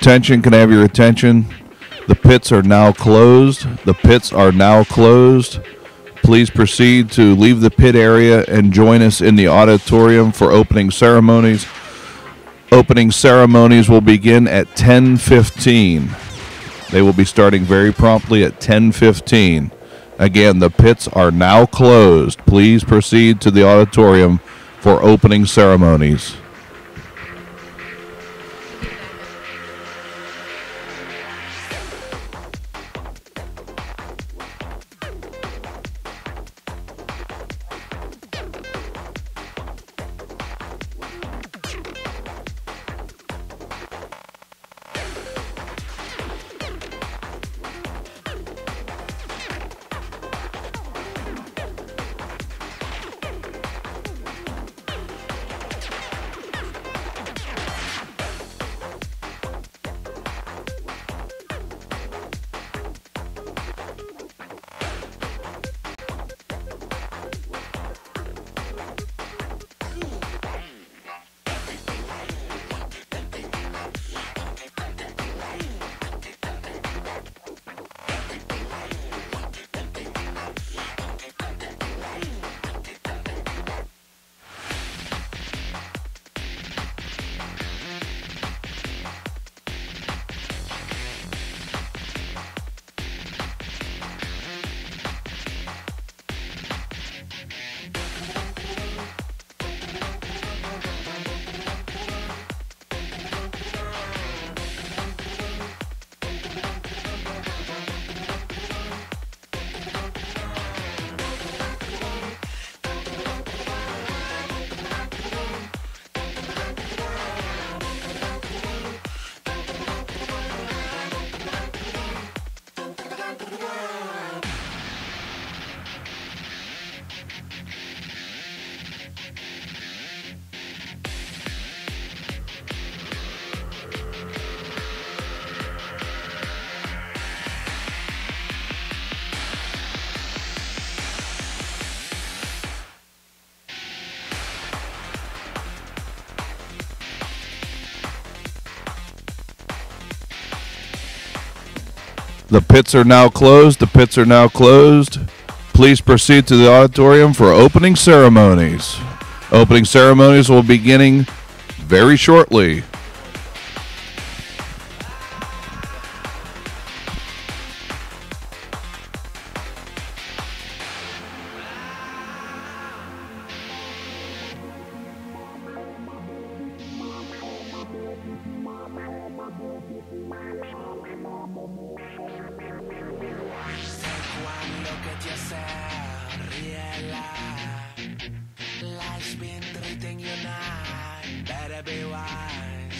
Attention, can I have your attention? The pits are now closed. The pits are now closed. Please proceed to leave the pit area and join us in the auditorium for opening ceremonies. Opening ceremonies will begin at 10:15. They will be starting very promptly at 10:15. Again, the pits are now closed. Please proceed to the auditorium for opening ceremonies. The pits are now closed. The pits are now closed. Please proceed to the auditorium for opening ceremonies. Opening ceremonies will be beginning very shortly. Life's been treating you nice, better be wise.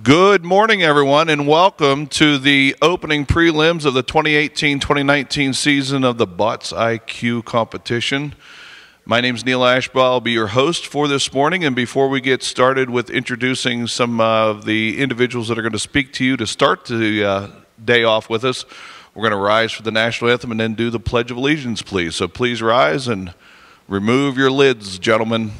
Good morning, everyone, and welcome to the opening prelims of the 2018-2019 season of the BotsIQ competition. My name is Neil Ashbaugh. I'll be your host for this morning, and before we get started with introducing some of the individuals that are going to speak to you to start the day off with us, we're going to rise for the national anthem and then do the Pledge of Allegiance, please. So please rise and remove your lids, gentlemen.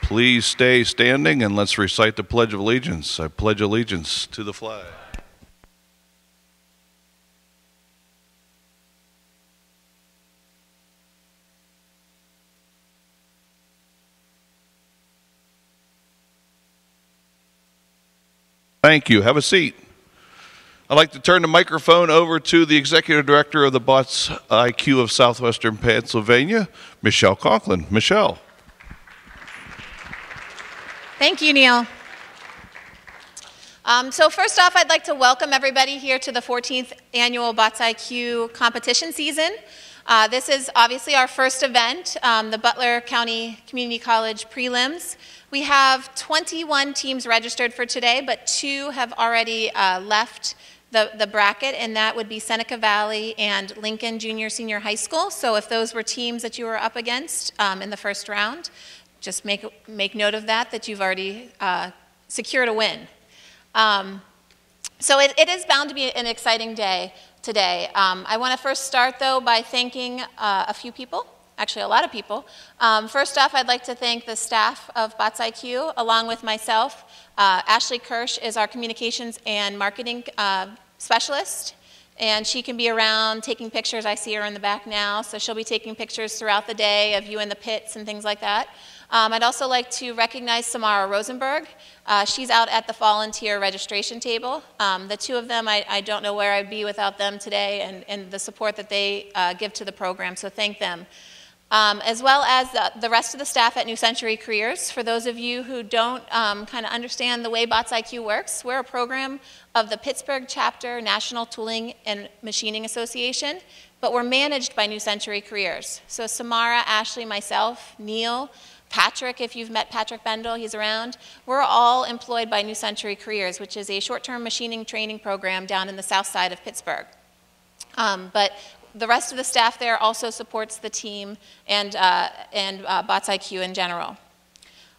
Please stay standing and let's recite the Pledge of Allegiance. I pledge allegiance to the flag. Thank you. Have a seat. I'd like to turn the microphone over to the Executive Director of the BotsIQ of Southwestern Pennsylvania, Michelle Conklin. Michelle. Thank you, Neil. So first off, I'd like to welcome everybody here to the 14th annual BotsIQ competition season. This is obviously our first event, the Butler County Community College prelims. We have 21 teams registered for today, but 2 have already left the bracket, and that would be Seneca Valley and Lincoln Junior Senior High School. So if those were teams that you were up against in the first round, just make note of that you've already secured a win. So it is bound to be an exciting day today. I want to first start, though, by thanking a few people, actually a lot of people. First off, I'd like to thank the staff of BotsIQ, along with myself. Ashley Kirsch is our communications and marketing specialist, and she can be around taking pictures. I see her in the back now, so she'll be taking pictures throughout the day of you in the pits and things like that. I'd also like to recognize Samara Rosenberg. She's out at the volunteer registration table. The 2 of them, I don't know where I'd be without them today and the support that they give to the program, so thank them. As well as the rest of the staff at New Century Careers. For those of you who don't kind of understand the way BotsIQ works, we're a program of the Pittsburgh Chapter National Tooling and Machining Association, but we're managed by New Century Careers. So Samara, Ashley, myself, Neil, Patrick, if you've met Patrick Bendel, he's around. We're all employed by New Century Careers, which is a short-term machining training program down in the south side of Pittsburgh. But the rest of the staff there also supports the team and BotsIQ in general.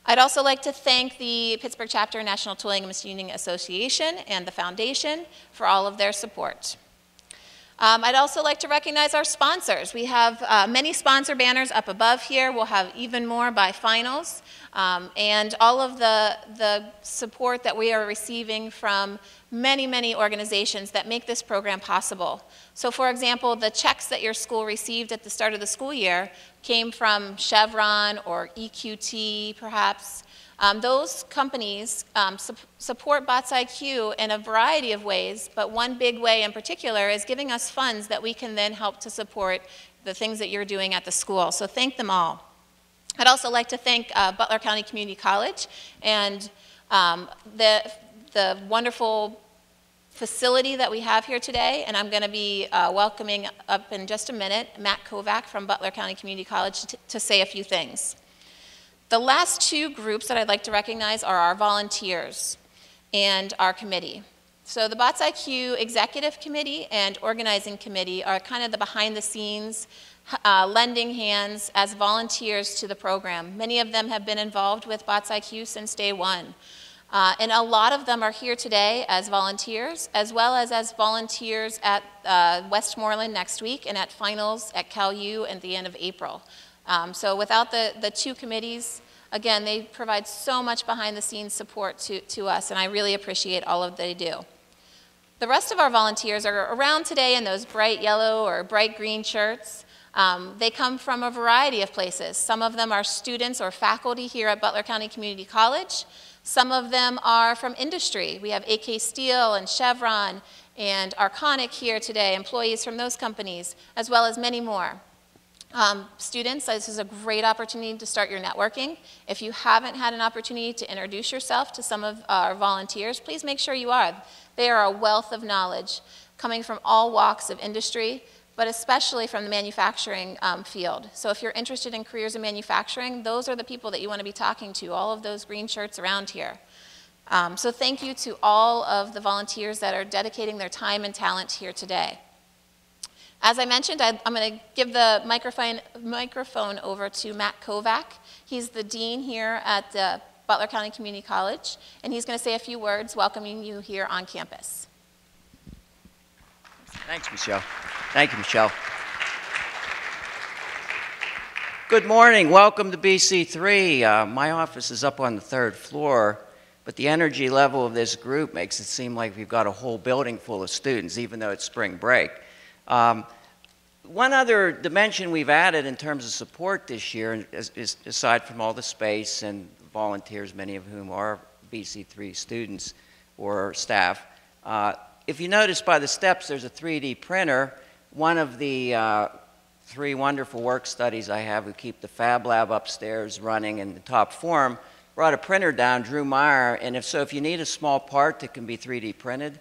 I'd also like to thank the Pittsburgh Chapter National Tooling and Machining Association and the Foundation for all of their support. I'd also like to recognize our sponsors. We have many sponsor banners up above here. We'll have even more by finals. And all of the support that we are receiving from many, many organizations that make this program possible. So for example, the checks that your school received at the start of the school year came from Chevron or EQT, perhaps. Those companies support BotsIQ in a variety of ways, but one big way in particular is giving us funds that we can then help to support the things that you're doing at the school. So thank them all. I'd also like to thank Butler County Community College and the wonderful facility that we have here today, and I'm going to be welcoming up in just a minute Matt Kovac from Butler County Community College to say a few things. The last two groups that I'd like to recognize are our volunteers and our committee. So the BotsIQ Executive Committee and Organizing Committee are kind of the behind-the-scenes lending hands as volunteers to the program. Many of them have been involved with BotsIQ since day one. And a lot of them are here today as volunteers, as well as volunteers at Westmoreland next week and at finals at Cal U at the end of April. So without the two committees, again, they provide so much behind-the-scenes support to us, and I really appreciate all of they do. The rest of our volunteers are around today in those bright yellow or bright green shirts. They come from a variety of places. Some of them are students or faculty here at Butler County Community College. Some of them are from industry. We have AK Steel and Chevron and Arconic here today, employees from those companies, as well as many more. Students, this is a great opportunity to start your networking. If you haven't had an opportunity to introduce yourself to some of our volunteers, please make sure you are. They are a wealth of knowledge coming from all walks of industry, but especially from the manufacturing field. So if you're interested in careers in manufacturing, those are the people that you want to be talking to, all of those green shirts around here. So thank you to all of the volunteers that are dedicating their time and talent here today. As I mentioned, I'm going to give the microphone over to Matt Kovac. He's the dean here at Butler County Community College, and he's going to say a few words welcoming you here on campus. Thanks, Michelle. Thank you, Michelle. Good morning. Welcome to BC3. My office is up on the 3rd floor, but the energy level of this group makes it seem like we've got a whole building full of students, even though it's spring break. One other dimension we've added in terms of support this year, is aside from all the space and volunteers, many of whom are BC3 students or staff, if you notice by the steps, there's a 3D printer. One of the 3 wonderful work studies I have who keep the Fab Lab upstairs running in the top form brought a printer down, Drew Meyer, and if you need a small part that can be 3D printed,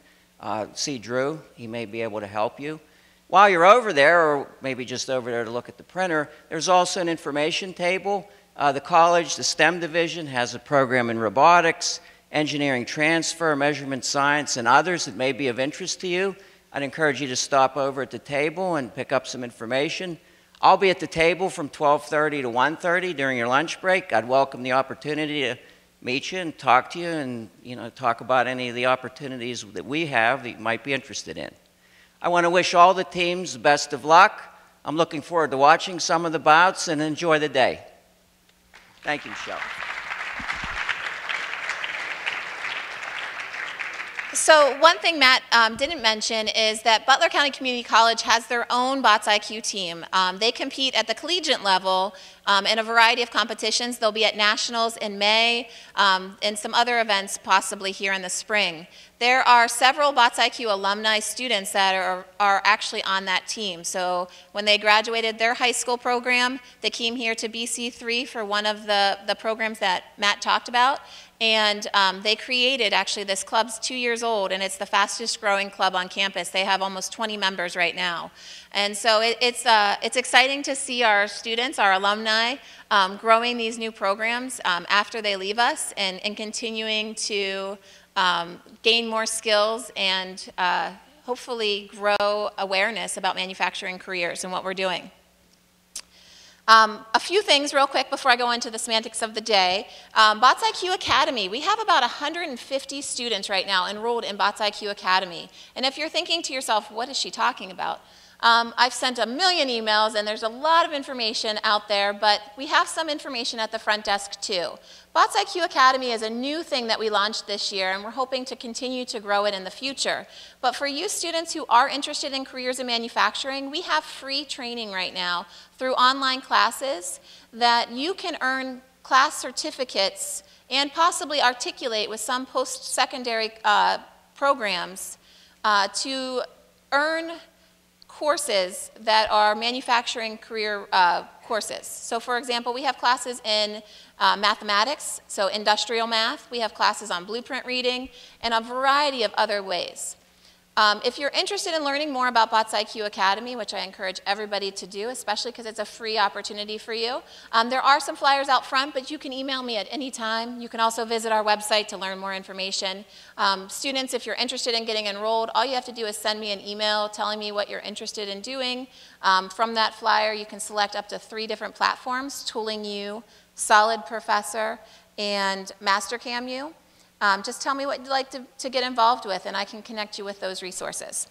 see Drew. He may be able to help you. While you're over there, or maybe just over there to look at the printer, there's also an information table. The college, the STEM division, has a program in robotics, engineering transfer, measurement science, and others that may be of interest to you. I'd encourage you to stop over at the table and pick up some information. I'll be at the table from 12:30 to 1:30 during your lunch break. I'd welcome the opportunity to meet you and talk to you and talk about any of the opportunities that we have that you might be interested in. I want to wish all the teams the best of luck. I'm looking forward to watching some of the bouts, and enjoy the day. Thank you, Michelle. So one thing Matt didn't mention is that Butler County Community College has their own BotsIQ team. They compete at the collegiate level in a variety of competitions. They'll be at nationals in May and some other events possibly here in the spring. There are several BotsIQ alumni students that are actually on that team. So when they graduated their high school program, they came here to BC3 for one of the programs that Matt talked about. And they created, actually, this club's 2 years old, and it's the fastest growing club on campus. They have almost 20 members right now. And so it's exciting to see our students, our alumni, growing these new programs after they leave us and continuing to gain more skills and hopefully grow awareness about manufacturing careers and what we're doing. A few things real quick before I go into the semantics of the day. BotsIQ Academy, we have about 150 students right now enrolled in BotsIQ Academy. And if you're thinking to yourself, what is she talking about? I've sent a million emails and there's a lot of information out there, but we have some information at the front desk too. BotsIQ Academy is a new thing that we launched this year, and we're hoping to continue to grow it in the future. But for you students who are interested in careers in manufacturing, we have free training right now through online classes that you can earn class certificates and possibly articulate with some post-secondary programs to earn courses that are manufacturing career courses. So for example, we have classes in mathematics, so industrial math. We have classes on blueprint reading and a variety of other ways. If you're interested in learning more about BotsIQ Academy, which I encourage everybody to do, especially because it's a free opportunity for you, there are some flyers out front, but you can email me at any time. You can also visit our website to learn more information. Students, if you're interested in getting enrolled, all you have to do is send me an email telling me what you're interested in doing. From that flyer, you can select up to 3 different platforms: Tooling U, Solid Professor, and MasterCamU. Just tell me what you'd like to get involved with, and I can connect you with those resources.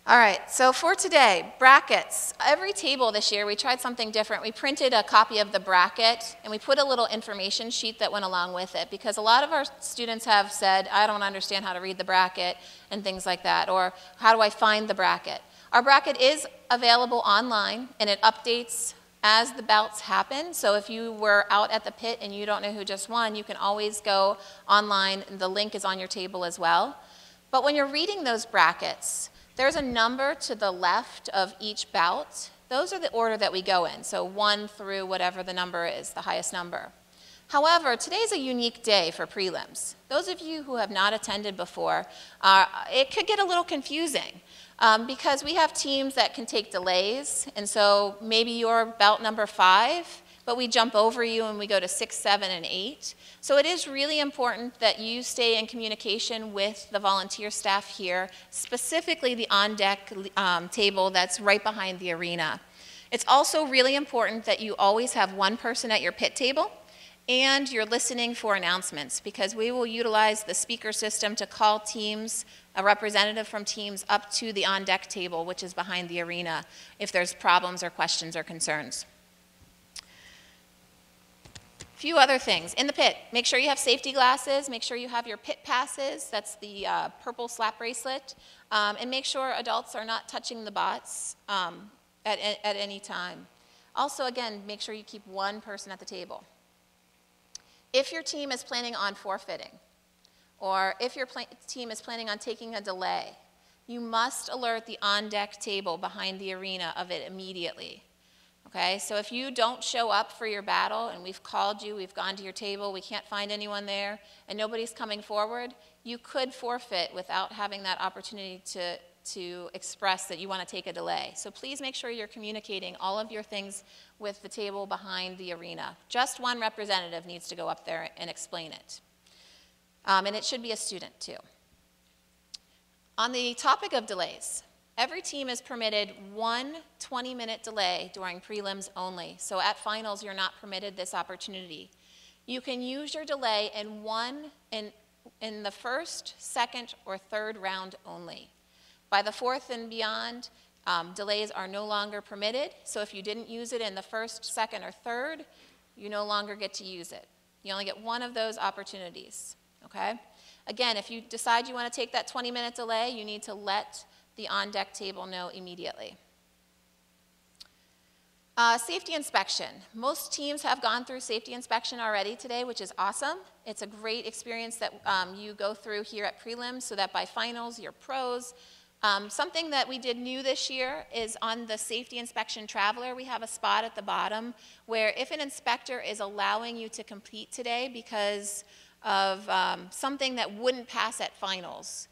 All right, so for today, brackets. Every table this year, we tried something different. We printed a copy of the bracket, and we put a little information sheet that went along with it, because a lot of our students have said, I don't understand how to read the bracket, and things like that, or how do I find the bracket? Our bracket is available online, and it updates as the bouts happen. So if you were out at the pit and you don't know who just won, you can always go online, and the link is on your table as well. But when you're reading those brackets, there's a number to the left of each bout. Those are the order that we go in, so 1 through whatever the number is, the highest number. However, today's a unique day for prelims. Those of you who have not attended before, it could get a little confusing. Because we have teams that can take delays, and so maybe you're bout number 5, but we jump over you and we go to 6, 7, and 8. So it is really important that you stay in communication with the volunteer staff here, specifically the on-deck table that's right behind the arena. It's also really important that you always have one person at your pit table, and you're listening for announcements, because we will utilize the speaker system to call teams, a representative from teams, up to the on-deck table, which is behind the arena, if there's problems or questions or concerns. A few other things. In the pit, make sure you have safety glasses, make sure you have your pit passes, that's the purple slap bracelet, and make sure adults are not touching the bots at any time. Also, again, make sure you keep one person at the table. If your team is planning on forfeiting, or if your team is planning on taking a delay, you must alert the on-deck table behind the arena of it immediately. Okay, so if you don't show up for your battle, and we've called you, we've gone to your table, we can't find anyone there, and nobody's coming forward, you could forfeit without having that opportunity to express that you want to take a delay. So please make sure you're communicating all of your things with the table behind the arena. Just one representative needs to go up there and explain it. And it should be a student too. On the topic of delays, every team is permitted one 20-minute delay during prelims only. So at finals, you're not permitted this opportunity. You can use your delay in the first, second, or third round only. By the 4th and beyond, delays are no longer permitted. So if you didn't use it in the 1st, 2nd, or 3rd, you no longer get to use it. You only get one of those opportunities, okay? Again, if you decide you want to take that 20-minute delay, you need to let the on-deck table know immediately. Safety inspection. Most teams have gone through safety inspection already today, which is awesome. It's a great experience that you go through here at prelims, so that by finals, you're pros. Something that we did new this year is on the safety inspection traveler, we have a spot at the bottom where if an inspector is allowing you to compete today because of something that wouldn't pass at finals,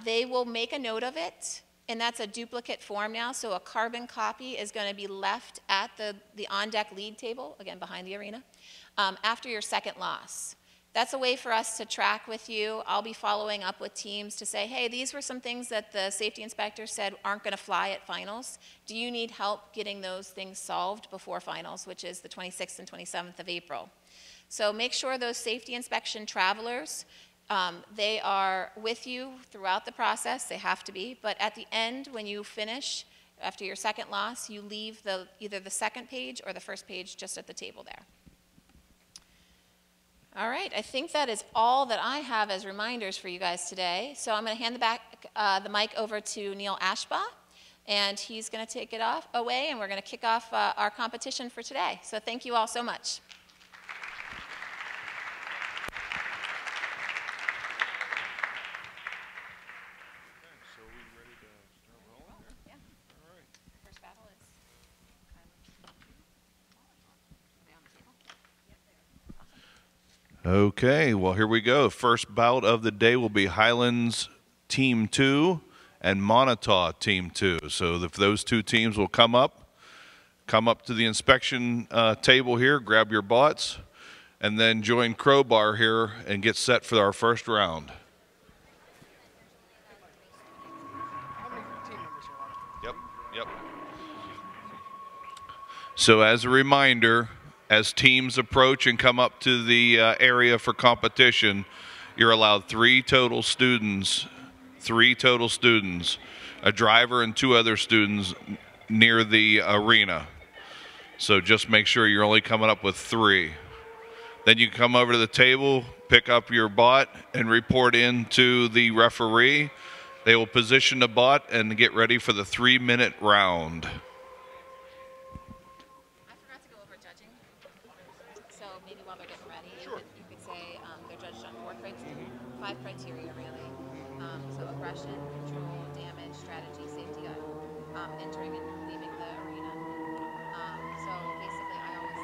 they will make a note of it, and that's a duplicate form now, so a carbon copy is going to be left at the on-deck lead table, again behind the arena, after your second loss. That's a way for us to track with you. I'll be following up with teams to say, hey, these were some things that the safety inspector said aren't going to fly at finals. Do you need help getting those things solved before finals, which is the 26th and 27th of April? So make sure those safety inspection travelers, they are with you throughout the process. They have to be. But at the end, when you finish, after your second loss, you leave either the second page or the first page just at the table there. All right, I think that is all that I have as reminders for you guys today. So I'm going to hand the mic over to Neil Ashbaugh, and he's going to take it away, and we're going to kick off our competition for today. So thank you all so much. Okay, well, here we go. First bout of the day will be Highlands Team 2 and Montauk Team 2. So if those two teams will come up to the inspection table here, grab your bots, and then join Crowbar here and get set for our first round. Yep. So as a reminder, as teams approach and come up to the area for competition, you're allowed 3 total students, a driver and 2 other students near the arena. So just make sure you're only coming up with 3. Then you come over to the table, pick up your bot, and report in to the referee. They will position the bot and get ready for the 3-minute round. I forgot to go over judging. So maybe while they're getting ready, you could say they're judged on 5 criteria, really. So aggression, control, damage, strategy, safety, entering and leaving the arena. So basically, I always say.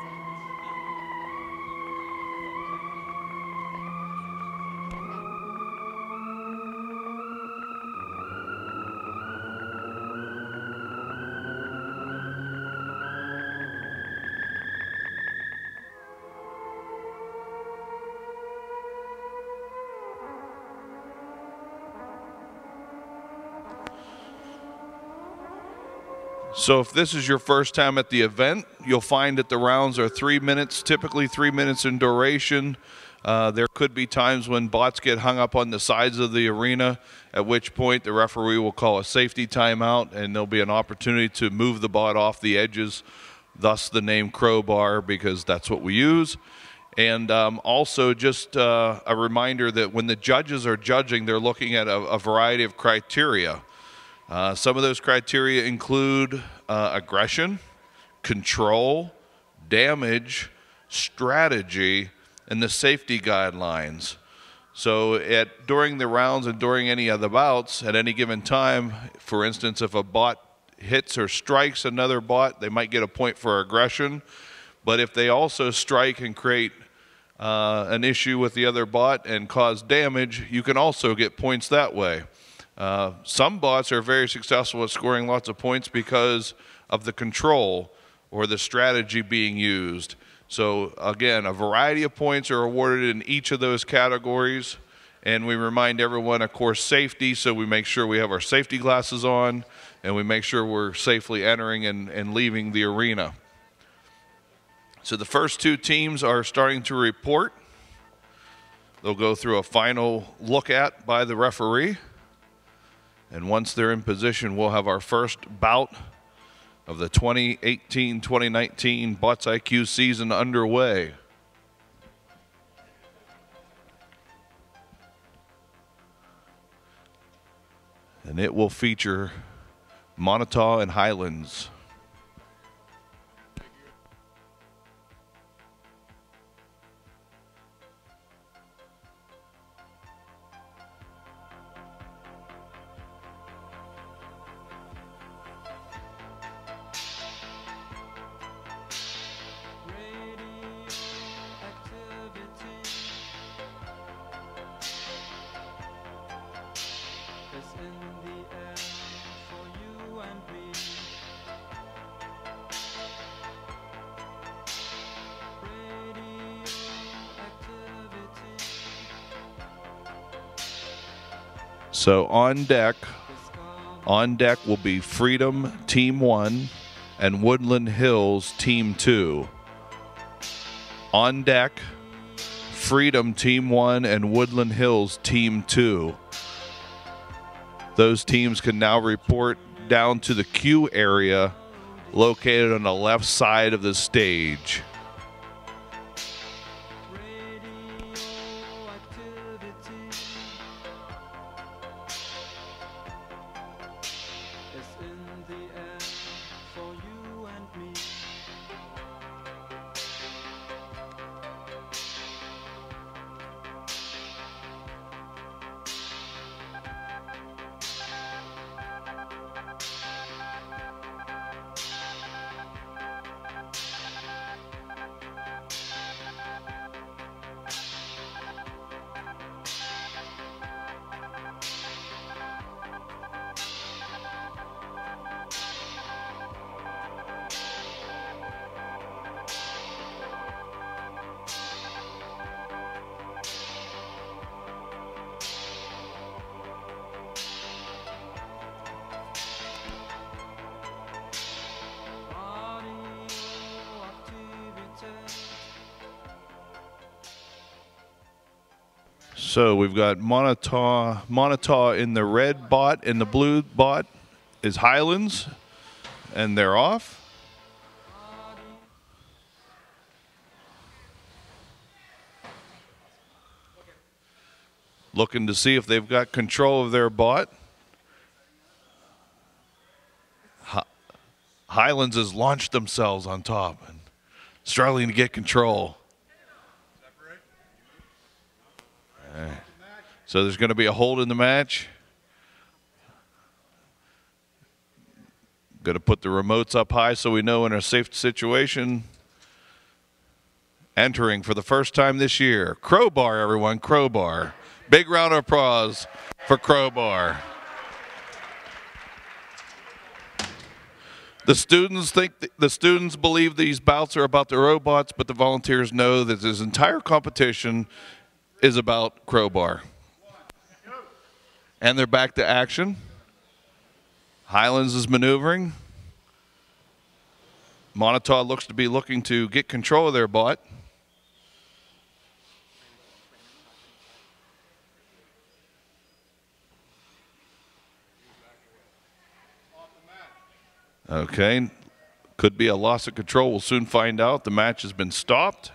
So if this is your first time at the event, you'll find that the rounds are 3 minutes, typically 3 minutes in duration. There could be times when bots get hung up on the sides of the arena, at which point the referee will call a safety timeout, and there'll be an opportunity to move the bot off the edges, thus the name Crowbar, because that's what we use. And also just a reminder that when the judges are judging, they're looking at a variety of criteria. Some of those criteria include aggression, control, damage, strategy, and the safety guidelines. So during the rounds and during any of the bouts, at any given time, for instance, if a bot hits or strikes another bot, they might get a point for aggression. But if they also strike and create an issue with the other bot and cause damage, you can also get points that way. Some bots are very successful at scoring lots of points because of the control or the strategy being used. So again, a variety of points are awarded in each of those categories, and we remind everyone, of course, safety, so we make sure we have our safety glasses on and we make sure we're safely entering and leaving the arena. So the first 2 teams are starting to report. They'll go through a final look at by the referee. And once they're in position, we'll have our first bout of the 2018-2019 BotsIQ season underway. And it will feature Montauk and Highlands. So on deck will be Freedom Team 1 and Woodland Hills Team 2. On deck, Freedom Team 1 and Woodland Hills Team 2. Those teams can now report down to the queue area located on the left side of the stage. So we've got Montauk in the red bot, and the blue bot is Highlands, and they're off. Looking to see if they've got control of their bot. Highlands has launched themselves on top and struggling to get control. Right. So there's going to be a hold in the match. Going to put the remotes up high so we know in a safe situation. Entering for the first time this year, Crowbar, everyone, Crowbar. Big round of applause for Crowbar. The students believe these bouts are about the robots, but the volunteers know that this entire competition is about Crowbar. And they're back to action. Highlands is maneuvering. Montauk looks to be looking to get control of their bot. Okay, could be a loss of control. We'll soon find out. The match has been stopped.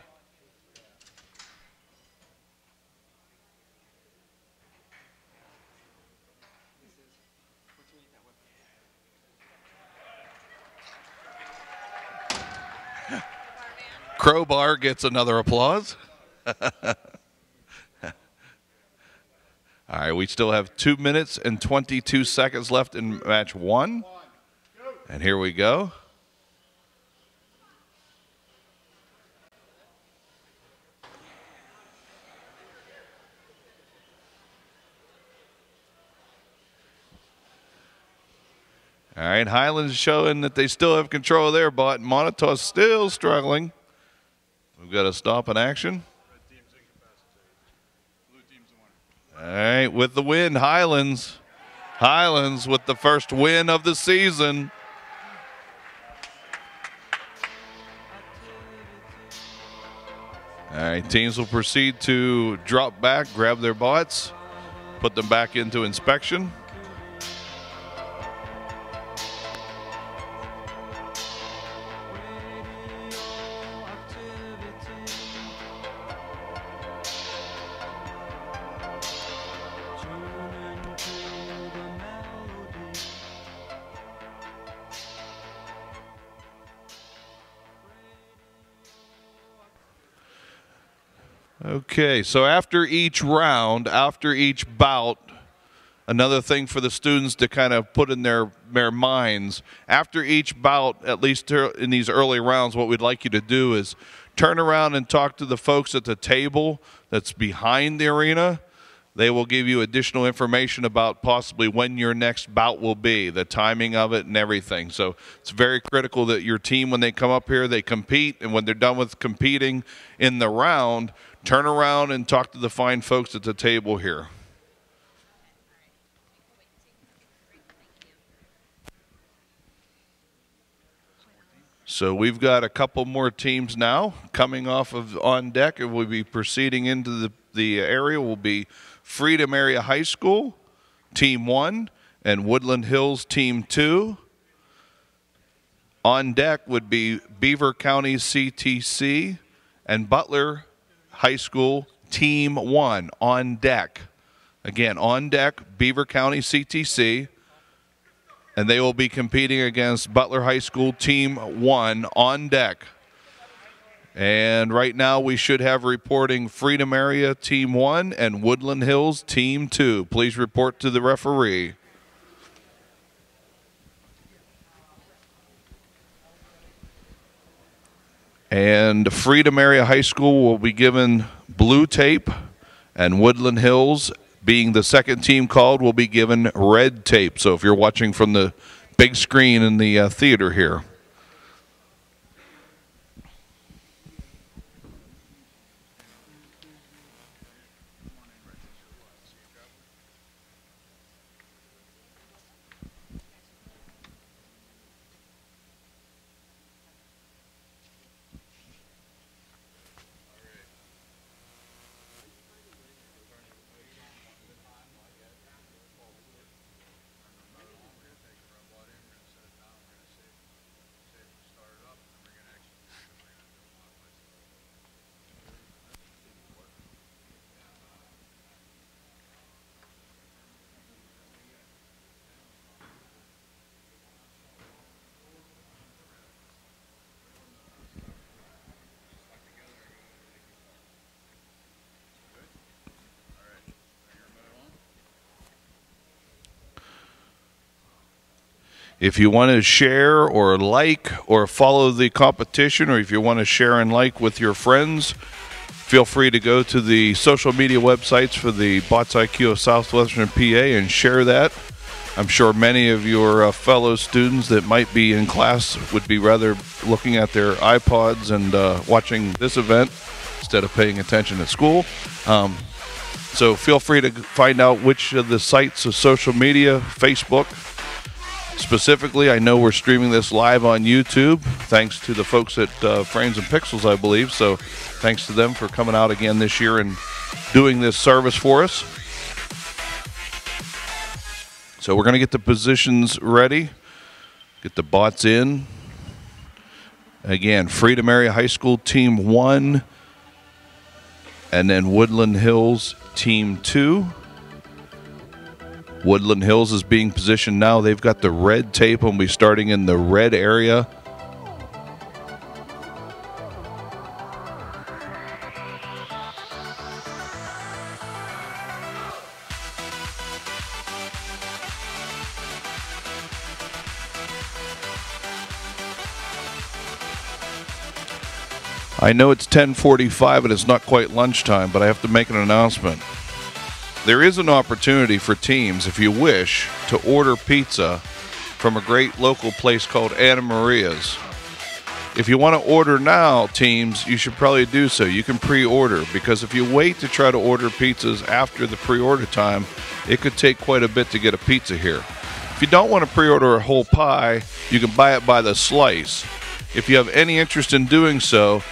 Crowbar gets another applause. All right, we still have 2 minutes and 22 seconds left in match one. And here we go. All right, Highlands showing that they still have control of their bot. Montauk's still struggling. We've got to stop in action. All right, with the win, Highlands. Highlands with the first win of the season. All right, teams will proceed to drop back, grab their bots, put them back into inspection. Okay, so after each round, after each bout, another thing for the students to kind of put in their minds, after each bout, at least in these early rounds, what we'd like you to do is turn around and talk to the folks at the table that's behind the arena. They will give you additional information about possibly when your next bout will be, the timing of it and everything. So it's very critical that your team, when they come up here, they compete, and when they're done with competing in the round, turn around and talk to the fine folks at the table here. So we've got a couple more teams now coming off of on deck, and we'll be proceeding into the area. Will be Freedom Area High School, Team 1, and Woodland Hills, Team 2. On deck would be Beaver County CTC and Butler High School, Team 1, on deck. Again, on deck, Beaver County CTC, and they will be competing against Butler High School, Team 1, on deck. And right now we should have reporting Freedom Area, Team 1, and Woodland Hills, Team 2. Please report to the referee. And Freedom Area High School will be given blue tape, and Woodland Hills, being the second team called, will be given red tape. So if you're watching from the big screen in the theater here. If you want to share or like or follow the competition, or if you want to share and like with your friends, feel free to go to the social media websites for the BotsIQ of Southwestern PA and share that. I'm sure many of your fellow students that might be in class would be rather looking at their iPods and watching this event instead of paying attention at school. So feel free to find out which of the sites of social media, Facebook. Specifically, I know we're streaming this live on YouTube, thanks to the folks at Frames and Pixels, I believe. So thanks to them for coming out again this year and doing this service for us. So we're going to get the positions ready, get the bots in. Again, Freedom Area High School Team 1, and then Woodland Hills Team 2. Woodland Hills is being positioned now. They've got the red tape and we'll be starting in the red area. I know it's 10:45 and it's not quite lunchtime, but I have to make an announcement. There is an opportunity for teams, if you wish, to order pizza from a great local place called Anna Maria's. If you want to order now, teams, you should probably do so. You can pre-order, because if you wait to try to order pizzas after the pre-order time, it could take quite a bit to get a pizza here. If you don't want to pre-order a whole pie, you can buy it by the slice. If you have any interest in doing so,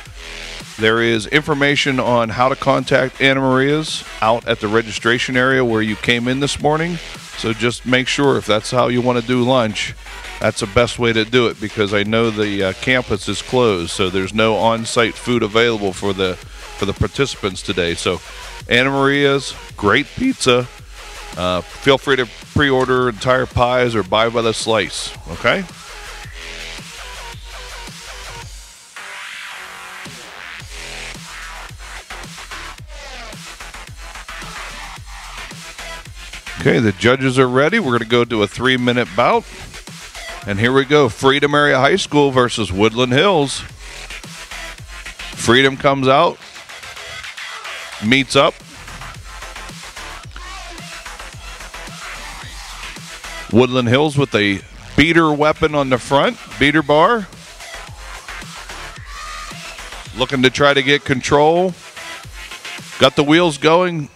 there is information on how to contact Anna Maria's out at the registration area where you came in this morning. So just make sure, if that's how you want to do lunch, that's the best way to do it, because I know the campus is closed, so there's no on-site food available for the participants today. So Anna Maria's, great pizza. Feel free to pre-order entire pies or buy by the slice, okay? Okay, the judges are ready. We're going to go to a 3-minute bout. And here we go. Freedom Area High School versus Woodland Hills. Freedom comes out, meets up. Woodland Hills with a beater weapon on the front, beater bar. Looking to try to get control. Got the wheels going.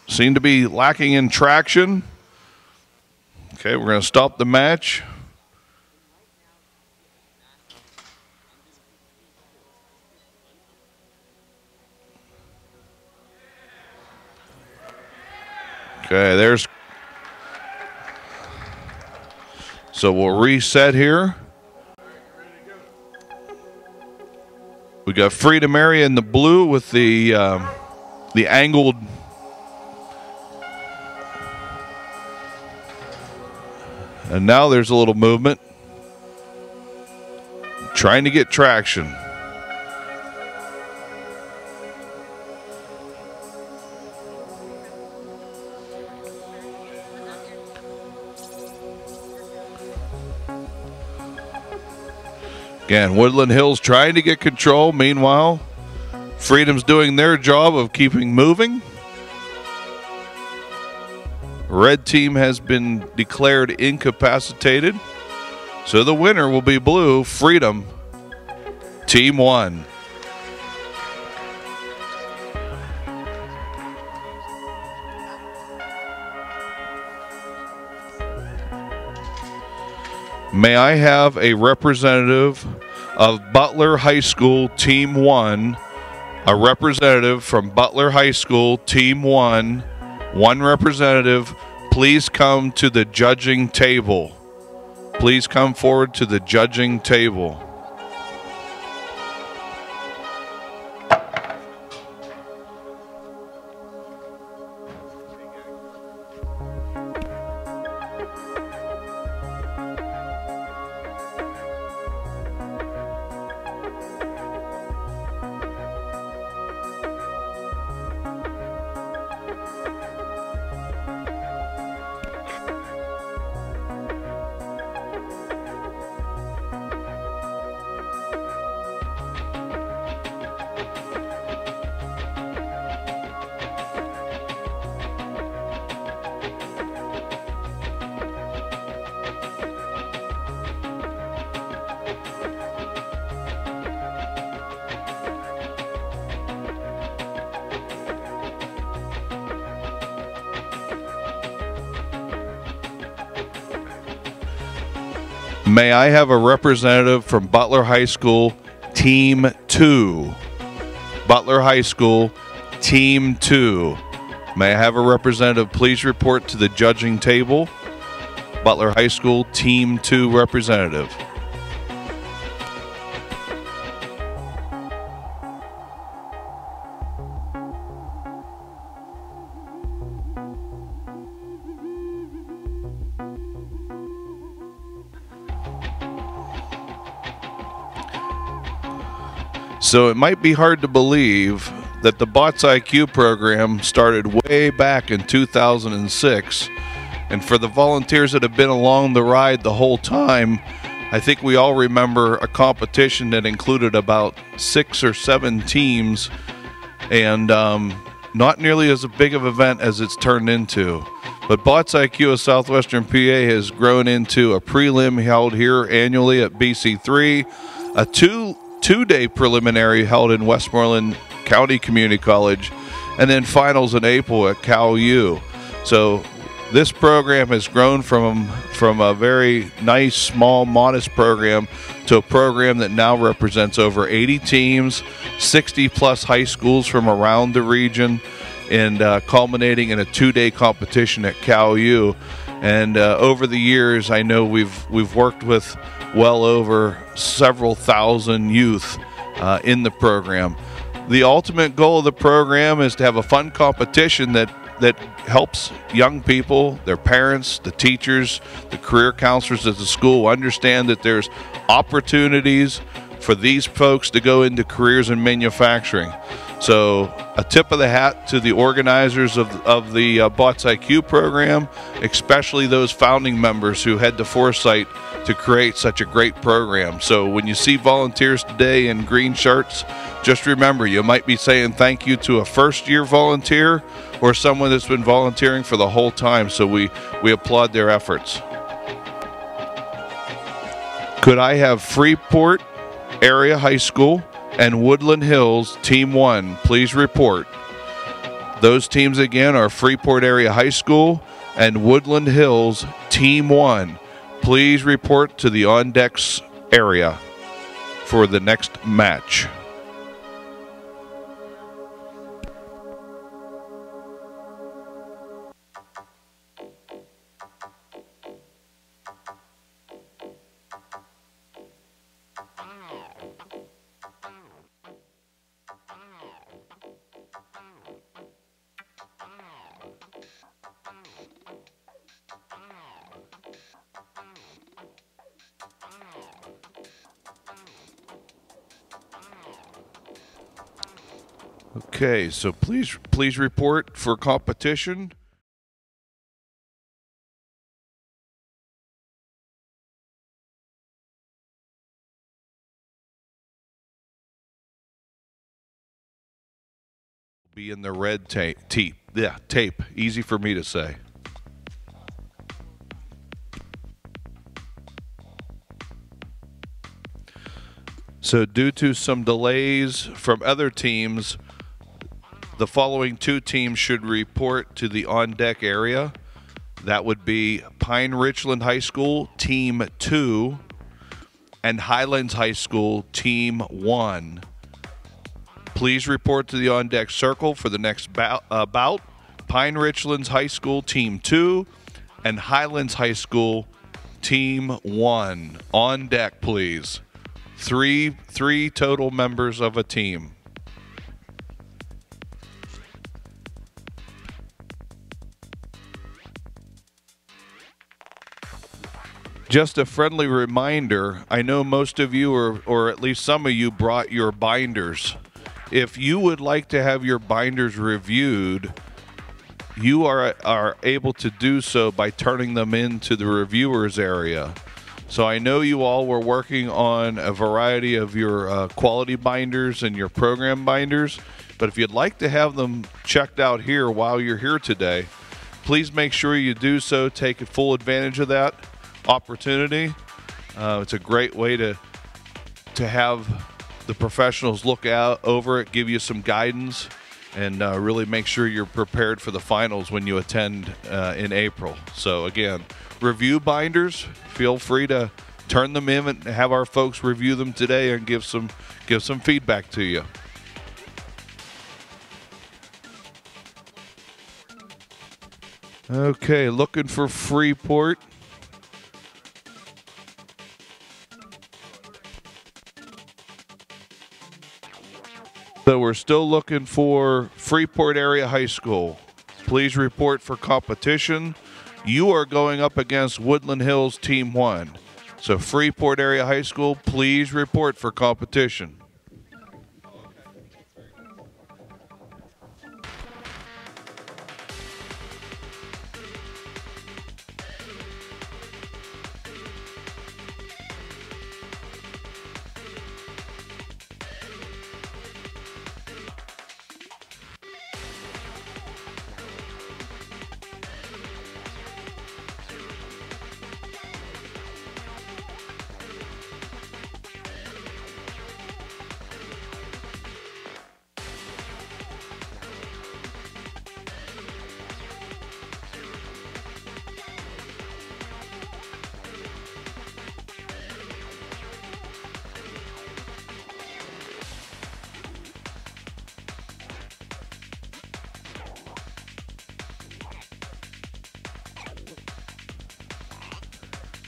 Seem to be lacking in traction. Okay, we're going to stop the match. Okay, there's... So we'll reset here. We got Freedom Area in the blue with the angled... And now there's a little movement. Trying to get traction. Again, Woodland Hills trying to get control. Meanwhile, Freedom's doing their job of keeping moving. Red team has been declared incapacitated. So the winner will be blue, Freedom, Team 1. May I have a representative of Butler High School Team 1, a representative from Butler High School Team 1, one representative, please come to the judging table. Please come forward to the judging table. May I have a representative from Butler High School, Team 2? Butler High School, Team 2. May I have a representative please report to the judging table? Butler High School, Team 2 representative. So it might be hard to believe that the BotsIQ program started way back in 2006, and for the volunteers that have been along the ride the whole time, I think we all remember a competition that included about 6 or 7 teams, and not nearly as big of an event as it's turned into. But BotsIQ of Southwestern PA has grown into a prelim held here annually at BC3, a two-day preliminary held in Westmoreland County Community College, and then finals in April at Cal U. So this program has grown from a very nice, small, modest program to a program that now represents over 80 teams, 60 plus high schools from around the region, and culminating in a 2-day competition at Cal U. And over the years, I know we've worked with well over several thousand youth in the program. The ultimate goal of the program is to have a fun competition that helps young people, their parents, the teachers, the career counselors at the school understand that there's opportunities for these folks to go into careers in manufacturing. So a tip of the hat to the organizers of the BotsIQ program, especially those founding members who had the foresight to create such a great program. So when you see volunteers today in green shirts, just remember you might be saying thank you to a first-year volunteer or someone that's been volunteering for the whole time. So we applaud their efforts. Could I have Freeport Area High School and Woodland Hills Team 1 please report? Those teams again are Freeport Area High School and Woodland Hills Team 1. Please report to the on-deck area for the next match. Okay, so please report for competition. Be in the red tape. Yeah, tape. Easy for me to say. So due to some delays from other teams, the following 2 teams should report to the on-deck area. That would be Pine Richland High School, Team 2, and Highlands High School, Team 1. Please report to the on-deck circle for the next bout. Pine Richlands High School, Team 2, and Highlands High School, Team 1. On deck, please. Three total members of a team. Just a friendly reminder, I know most of you, or at least some of you, brought your binders. If you would like to have your binders reviewed, you are able to do so by turning them into the reviewers area. So I know you all were working on a variety of your quality binders and your program binders, but if you'd like to have them checked out here while you're here today, please make sure you do so. Take full advantage of that opportunity. It's a great way to have the professionals look out over it, give you some guidance, and really make sure you're prepared for the finals when you attend in April. So again, review binders. Feel free to turn them in and have our folks review them today and give some feedback to you. Okay, looking for Freeport. So we're still looking for Freeport Area High School. Please report for competition. You are going up against Woodland Hills Team 1. So Freeport Area High School, please report for competition.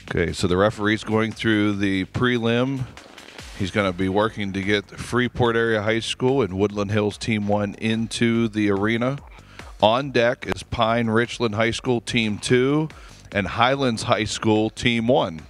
Okay, so the referee's going through the prelim. He's going to be working to get Freeport Area High School and Woodland Hills Team 1 into the arena. On deck is Pine Richland High School Team 2 and Highlands High School Team 1.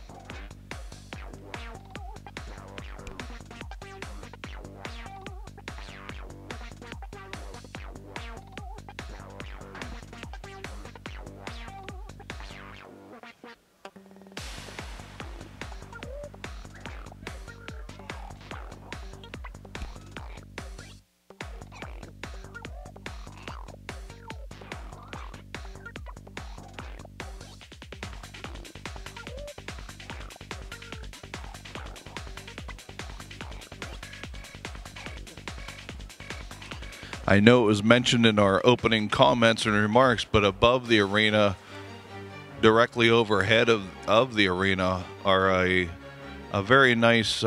I know it was mentioned in our opening comments and remarks, but above the arena, directly overhead of the arena, are a very nice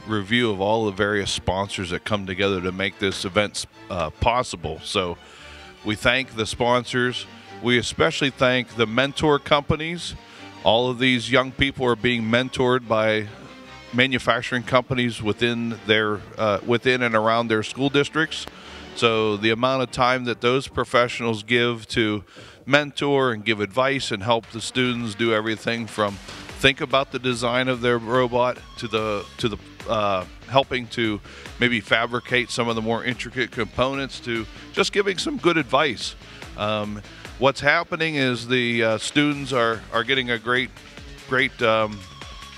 review of all the various sponsors that come together to make this event possible. So we thank the sponsors. We especially thank the mentor companies. All of these young people are being mentored by manufacturing companies within and around their school districts. So the amount of time that those professionals give to mentor and give advice and help the students do everything from think about the design of their robot to the helping to maybe fabricate some of the more intricate components to just giving some good advice. What's happening is the students are getting a great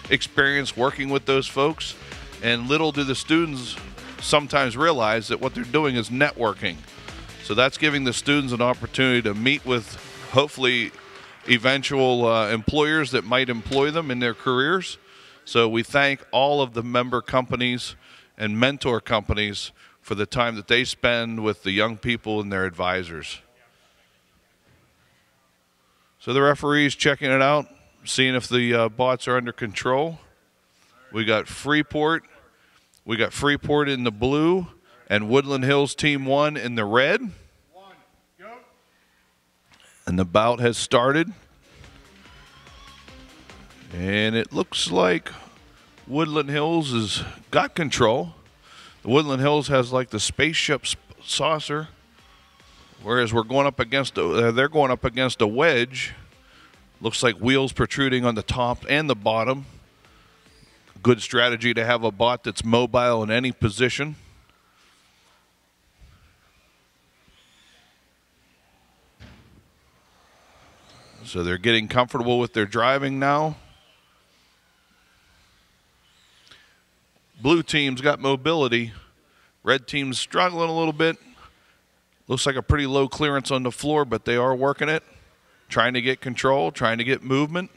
experience working with those folks, and little do the students sometimes realize that what they're doing is networking. So that's giving the students an opportunity to meet with hopefully eventual employers that might employ them in their careers. So we thank all of the member companies and mentor companies for the time that they spend with the young people and their advisors. So the referee's checking it out, seeing if the bots are under control. We got Freeport. We got Freeport in the blue and Woodland Hills Team 1 in the red. And the bout has started. And it looks like Woodland Hills has got control. The Woodland Hills has like the spaceship saucer, whereas we're going up against they're going up against a wedge. Looks like wheels protruding on the top and the bottom. Good strategy to have a bot that's mobile in any position. So they're getting comfortable with their driving now. Blue team's got mobility. Red team's struggling a little bit. Looks like a pretty low clearance on the floor, but they are working it. Trying to get control, trying to get movement.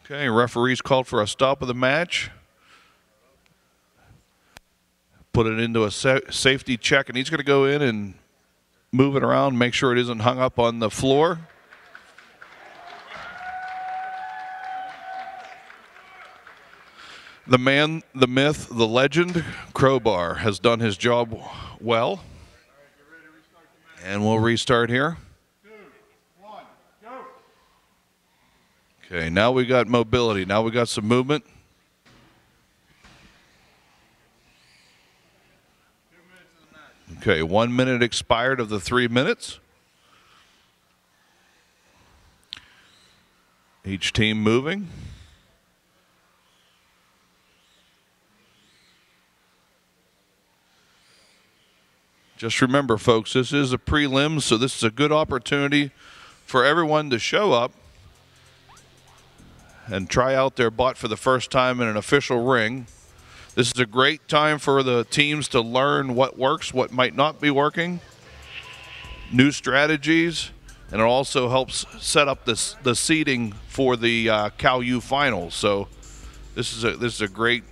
Okay, referees called for a stop of the match. Put it into a safety check, and he's going to go in and move it around, make sure it isn't hung up on the floor. The man, the myth, the legend, Crowbar has done his job well. And we'll restart here. 2, 1, go. Okay, now we got mobility. Now we got some movement. 2 minutes of the match. Okay, 1 minute expired of the 3 minutes. Each team moving. Just remember, folks, this is a prelim, so this is a good opportunity for everyone to show up and try out their bot for the first time in an official ring. This is a great time for the teams to learn what works, what might not be working, new strategies, and it also helps set up the seeding for the Cal U finals. So this is a great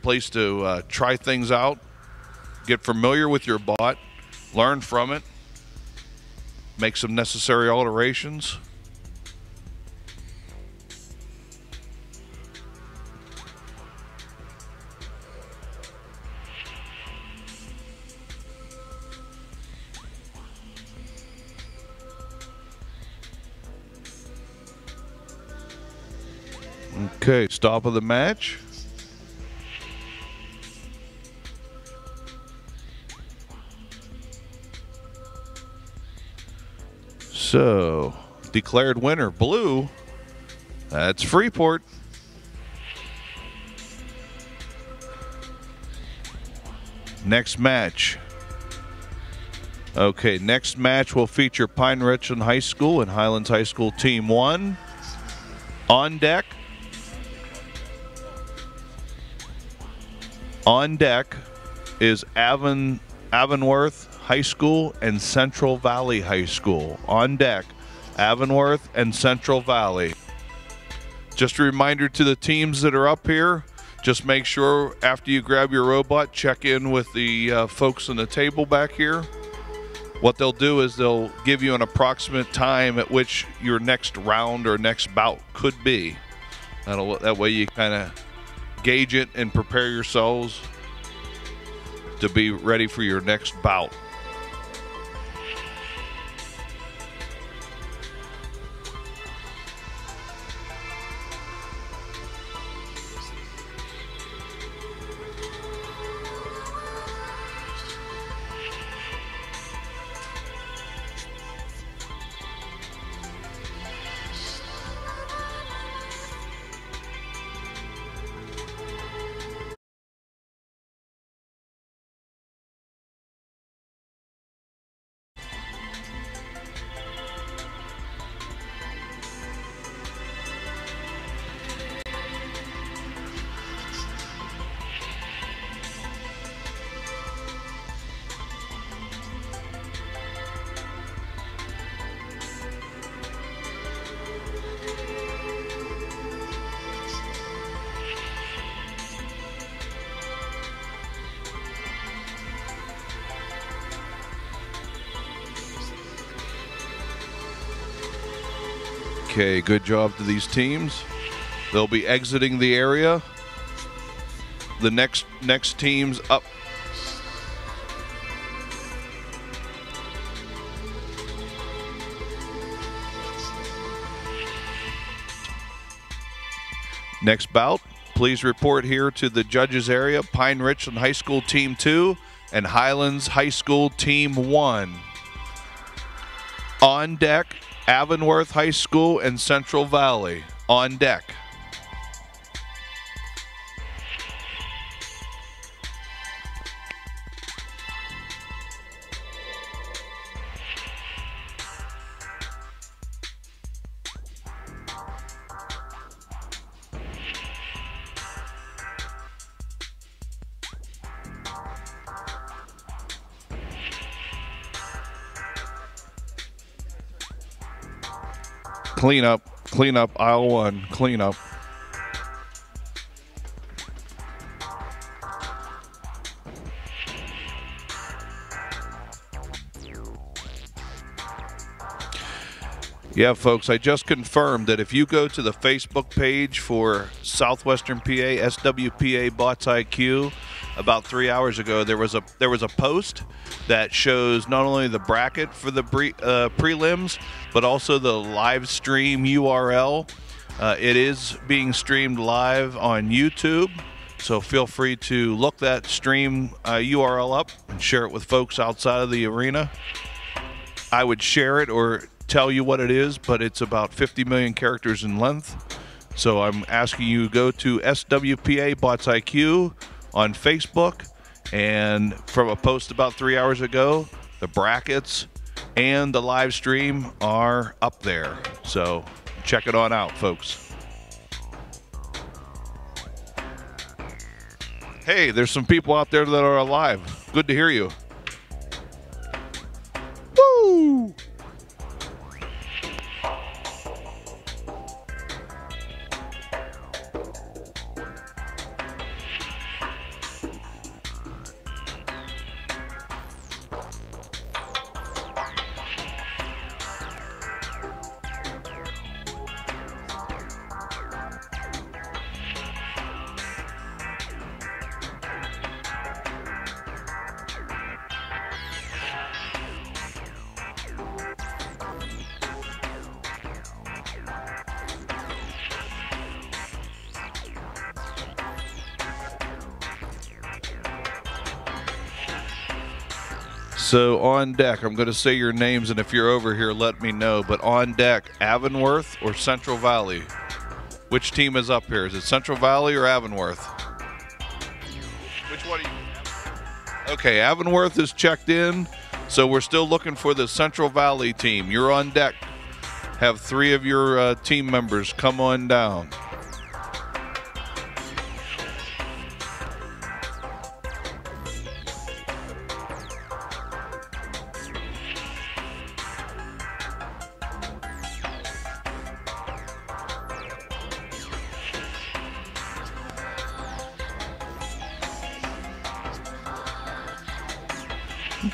place to try things out. Get familiar with your bot, learn from it, make some necessary alterations. Okay, stop of the match. So, declared winner, blue. That's Freeport. Next match. Okay, next match will feature Pine Richland High School and Highlands High School Team 1. On deck. On deck is Avonworth High School and Central Valley High School. On deck, Avonworth and Central Valley. Just a reminder to the teams that are up here, just make sure after you grab your robot, check in with the folks on the table back here. What they'll do is they'll give you an approximate time at which your next round or next bout could be. That way you kind of gauge it and prepare yourselves to be ready for your next bout. Okay, good job to these teams. They'll be exiting the area. The next teams up. Next bout, please report here to the judges area. Pine Richland High School Team 2 and Highlands High School Team 1. On deck, Avonworth High School and Central Valley. On deck. Clean up, aisle 1, clean up. Yeah, folks, I just confirmed that if you go to the Facebook page for Southwestern PA, SWPA BotsIQ, about 3 hours ago, there was a post that shows not only the bracket for the prelims, but also the live stream URL. It is being streamed live on YouTube, so feel free to look that stream URL up and share it with folks outside of the arena. I would share it or tell you what it is, but it's about 50 million characters in length. So I'm asking you to go to SWPA BotsIQ on Facebook, and from a post about 3 hours ago, the brackets and the live stream are up there. So check it on out, folks. Hey, there's some people out there that are alive. Good to hear you. Woo! So on deck, I'm going to say your names, and if you're over here, let me know. But on deck, Avonworth or Central Valley? Which team is up here? Is it Central Valley or Avonworth? Which one are you? Okay, Avonworth is checked in, so we're still looking for the Central Valley team. You're on deck. Have 3 of your team members come on down.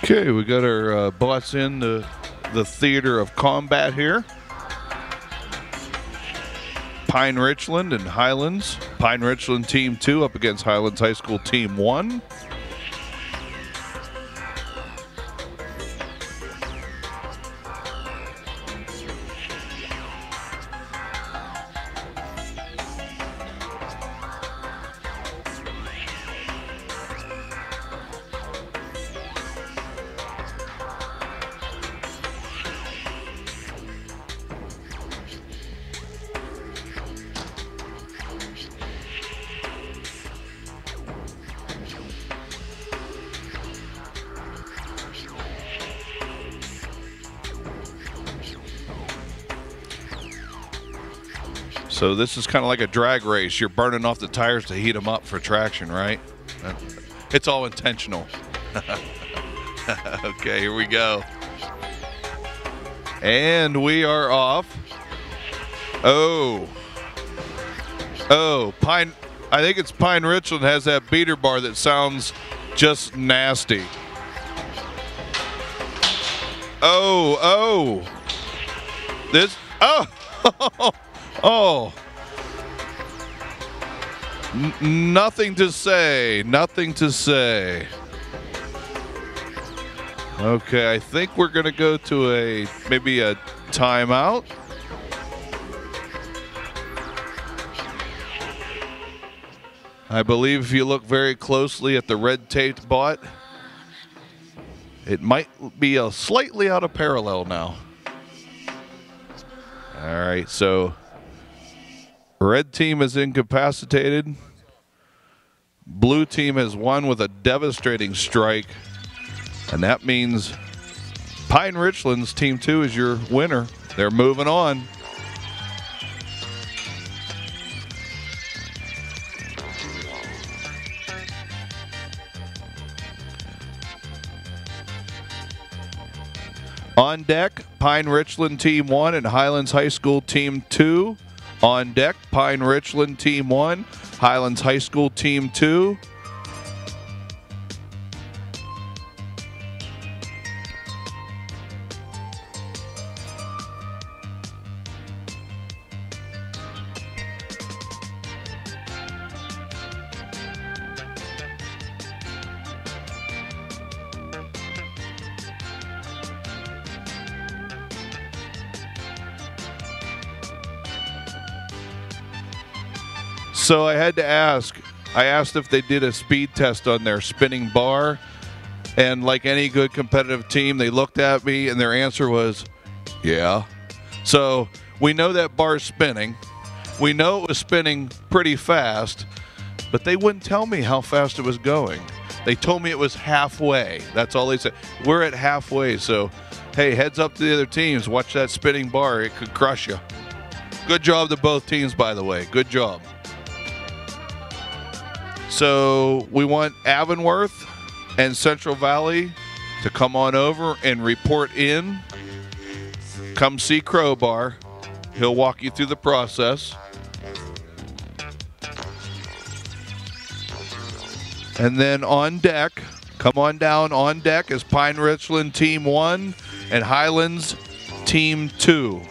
Okay, we got our bots in the theater of combat here. Pine Richland and Highlands. Pine Richland Team 2 up against Highlands High School Team 1. So this is kind of like a drag race. You're burning off the tires to heat them up for traction, right? It's all intentional. Okay, here we go. And we are off. Oh, Pine, I think it's Pine Richland has that beater bar that sounds just nasty. This, nothing to say, nothing to say. Okay, I think we're gonna go to maybe a timeout. I believe if you look very closely at the red taped bot, it might be slightly out of parallel now. All right, so red team is incapacitated. Blue team has won with a devastating strike, and that means Pine Richland's Team 2 is your winner. They're moving on. On deck, Pine Richland Team 1 and Highlands High School Team 2. On deck, Pine Richland Team 1, Highlands High School Team 2. So I had to ask. I asked if they did a speed test on their spinning bar, and like any good competitive team, they looked at me and their answer was, yeah. So we know that bar's spinning. We know it was spinning pretty fast, but they wouldn't tell me how fast it was going. They told me it was halfway. That's all they said. We're at halfway, so hey, heads up to the other teams. Watch that spinning bar. It could crush you. Good job to both teams, by the way. Good job. So we want Avonworth and Central Valley to come on over and report in. Come see Crowbar. He'll walk you through the process. And then on deck, come on down on deck is Pine Richland Team 1 and Highlands Team 2.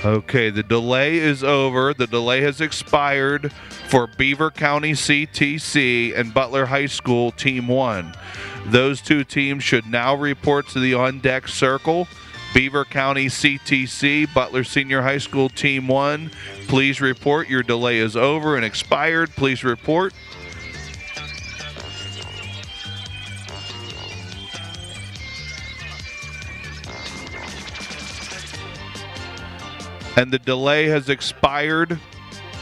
Okay, the delay is over. The delay has expired for Beaver County CTC and Butler High School Team 1. Those two teams should now report to the on-deck circle. Beaver County CTC, Butler Senior High School Team 1, please report. Your delay is over and expired. Please report. And the delay has expired.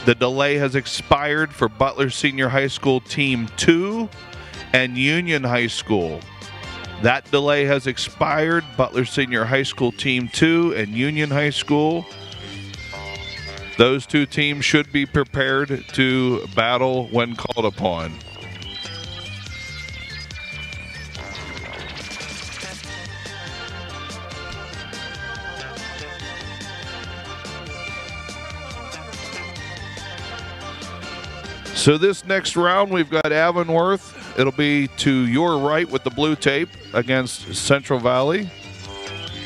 The delay has expired for Butler Senior High School Team 2 and Union High School. That delay has expired. Butler Senior High School Team 2 and Union High School. Those two teams should be prepared to battle when called upon. So this next round, we've got Avonworth. It'll be to your right with the blue tape against Central Valley.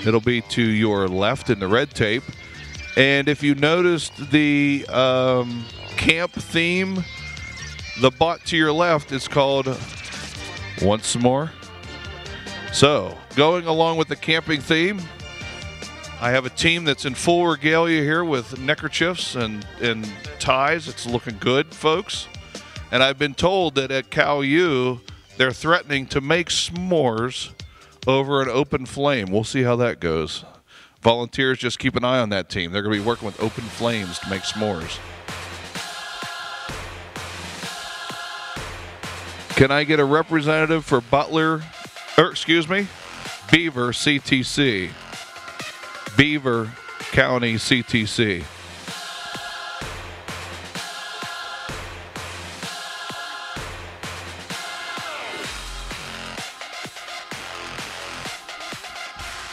It'll be to your left in the red tape. And if you noticed the camp theme, the bot to your left is called Once More. So going along with the camping theme, I have a team that's in full regalia here with neckerchiefs and ties. It's looking good, folks. And I've been told that at Cal U, they're threatening to make s'mores over an open flame. We'll see how that goes. Volunteers, just keep an eye on that team. They're going to be working with open flames to make s'mores. Can I get a representative for Butler, Beaver CTC? Beaver County CTC.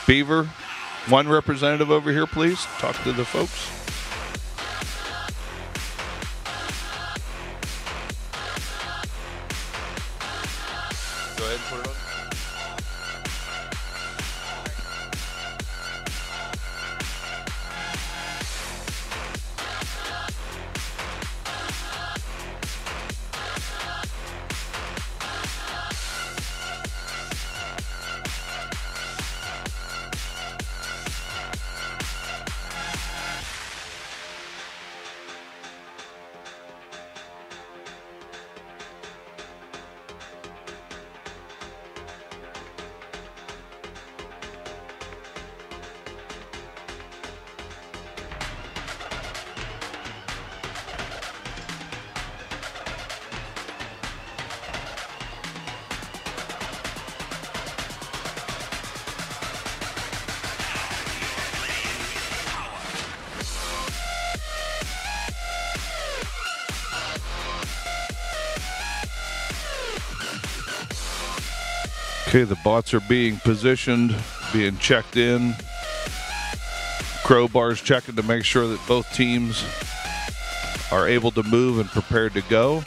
Beaver, one representative over here, please. Talk to the folks. Go ahead and put it on. Okay, the bots are being positioned, being checked in. Crowbars checking to make sure that both teams are able to move and prepared to go.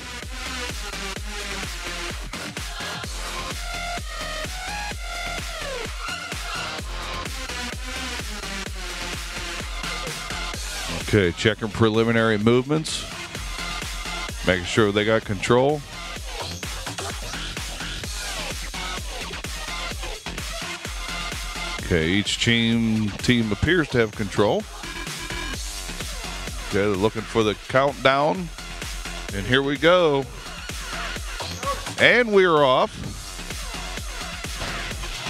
Okay, checking preliminary movements, making sure they got control. Okay, each team appears to have control. Okay, they're looking for the countdown, and here we go. And we're off.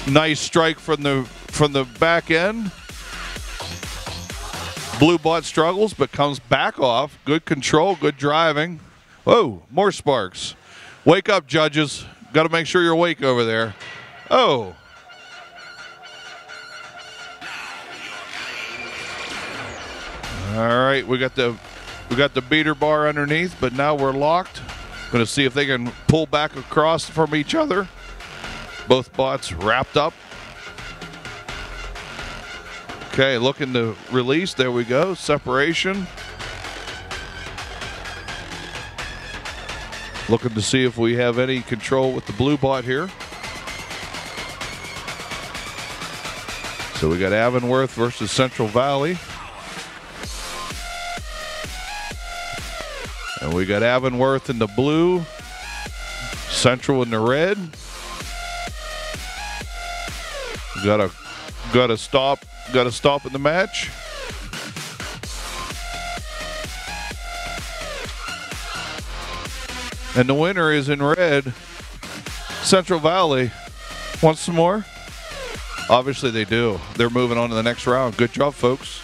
Nice strike from the back end. Blue bot struggles, but comes back off. Good control, good driving. Whoa, more sparks. Wake up, judges. Got to make sure you're awake over there. Oh. All right, we got the beater bar underneath, but now we're locked. Going to see if they can pull back across from each other. Both bots wrapped up. Okay, looking to release. There we go. Separation. Looking to see if we have any control with the blue bot here. So we got Avonworth versus Central Valley. And we got Avonworth in the blue, Central in the red. Got to stop in the match. And the winner is in red. Central Valley. Want some more? Obviously they do. They're moving on to the next round. Good job, folks.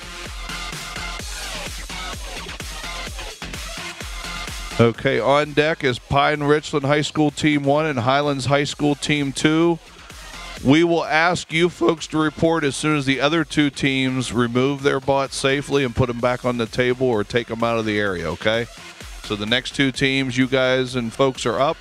Okay, on deck is Pine Richland High School Team 1 and Highlands High School Team 2. We will ask you folks to report as soon as the other two teams remove their bots safely and put them back on the table or take them out of the area, okay? So the next two teams, you guys and folks are up.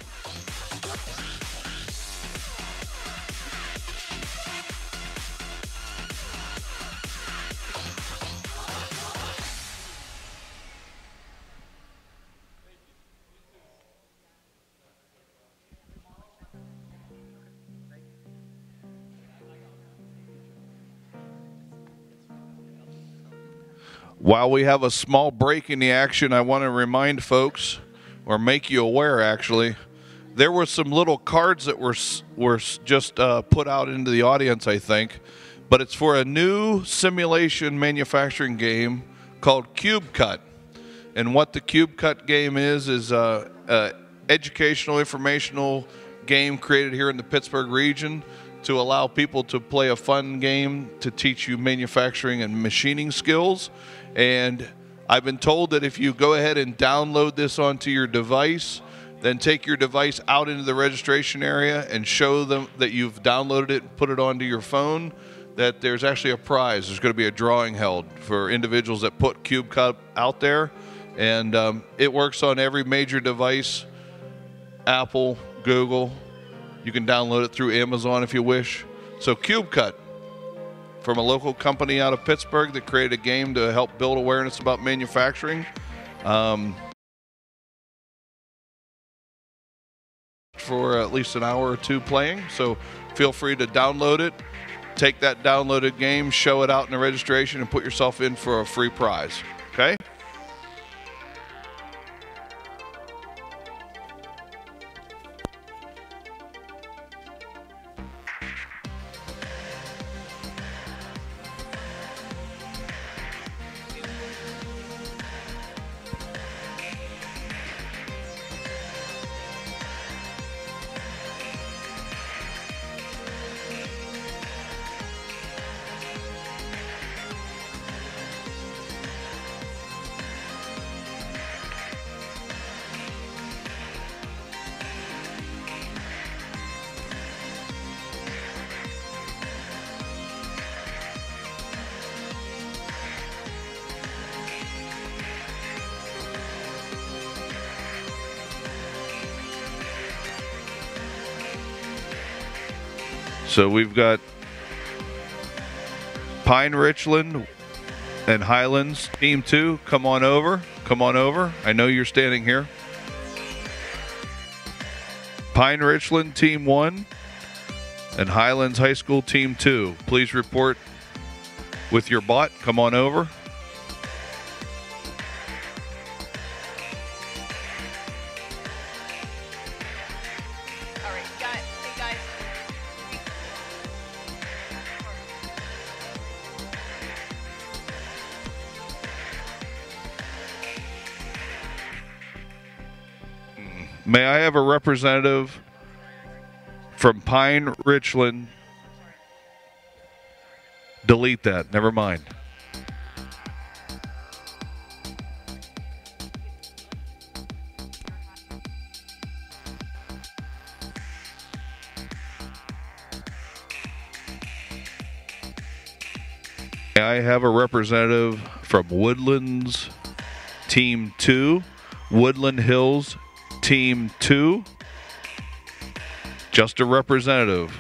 While we have a small break in the action, I want to remind folks, or make you aware actually, there were some little cards that were just put out into the audience, I think, but it's for a new simulation manufacturing game called Cube Cut. And what the Cube Cut game is a educational, informational game created here in the Pittsburgh region to allow people to play a fun game to teach you manufacturing and machining skills. And I've been told that if you go ahead and download this onto your device, then take your device out into the registration area and show them that you've downloaded it and put it onto your phone, that there's actually a prize. There's going to be a drawing held for individuals that put Cube Cut out there. And it works on every major device, Apple, Google. You can download it through Amazon if you wish. So Cube Cut, from a local company out of Pittsburgh that created a game to help build awareness about manufacturing. For at least an hour or two playing. So feel free to download it, take that downloaded game, show it out in the registration, and put yourself in for a free prize, okay? So we've got Pine Richland and Highlands Team 2, come on over. Come on over. I know you're standing here. Pine Richland Team 1 and Highlands High School Team 2, please report with your bot. Come on over. All right, got it. Hey, guys. May I have a representative from Pine Richland? Delete that. Never mind. May I have a representative from Woodlands Team 2, Woodland Hills Team 2? Just a representative.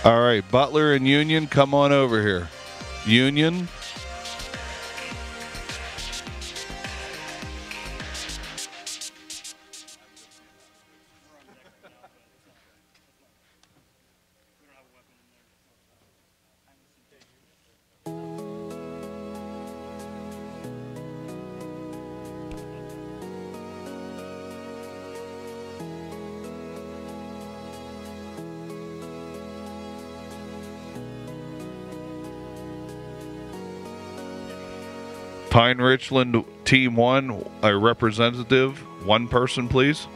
All right, Butler and Union, come on over here. Union. Pine Richland Team 1, a representative, one person, please.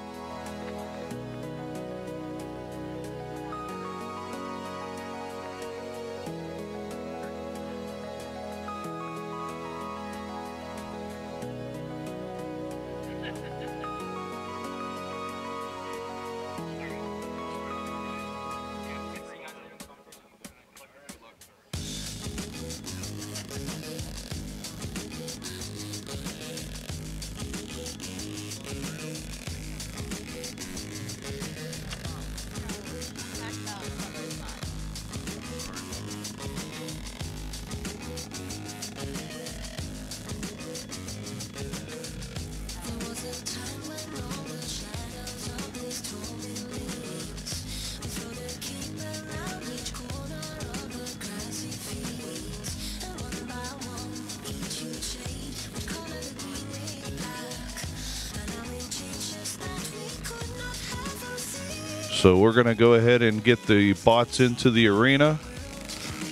So we're going to go ahead and get the bots into the arena.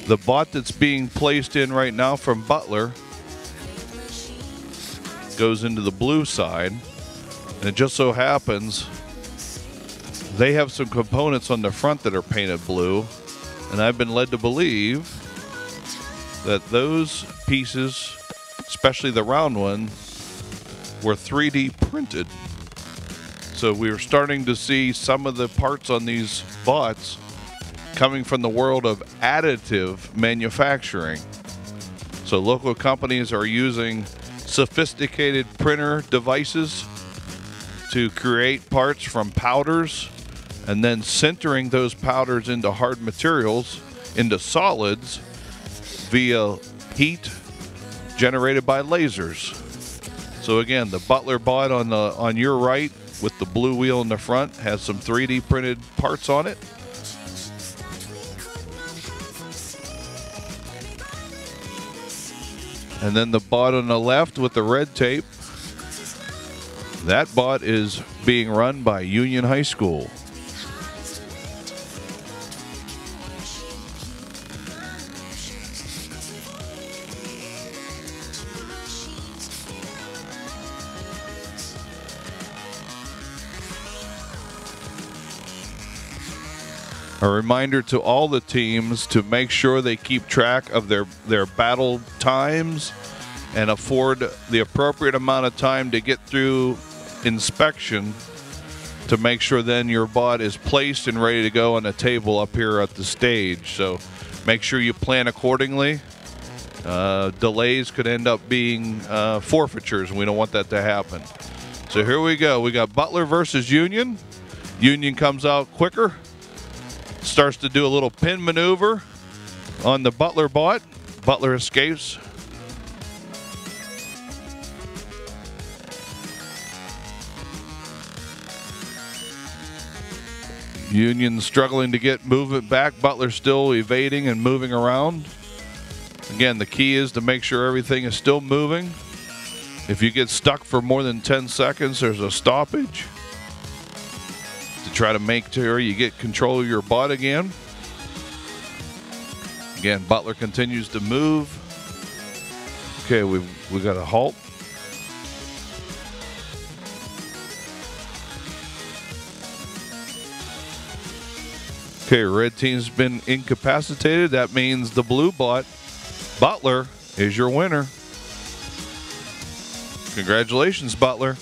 The bot that's being placed in right now from Butler goes into the blue side. And it just so happens they have some components on the front that are painted blue. And I've been led to believe that those pieces, especially the round one, were 3D printed. So we are starting to see some of the parts on these bots coming from the world of additive manufacturing. So local companies are using sophisticated printer devices to create parts from powders and then sintering those powders into hard materials, into solids via heat generated by lasers. So again, the Butler bot on your right with the blue wheel in the front has some 3D printed parts on it. And then the bot on the left with the red tape, that bot is being run by Union High School. A reminder to all the teams to make sure they keep track of their battle times and afford the appropriate amount of time to get through inspection to make sure then your bot is placed and ready to go on a table up here at the stage. So make sure you plan accordingly. Delays could end up being forfeitures, and we don't want that to happen. So here we go. We got Butler versus Union. Union comes out quicker. Starts to do a little pin maneuver on the Butler bot. Butler escapes. Union struggling to get movement back. Butler still evading and moving around. Again, the key is to make sure everything is still moving. If you get stuck for more than 10 seconds, there's a stoppage to try to make sure you get control of your bot again. Again, Butler continues to move. Okay, we got a halt. Okay, red team's been incapacitated. That means the blue bot, Butler, is your winner. Congratulations, Butler.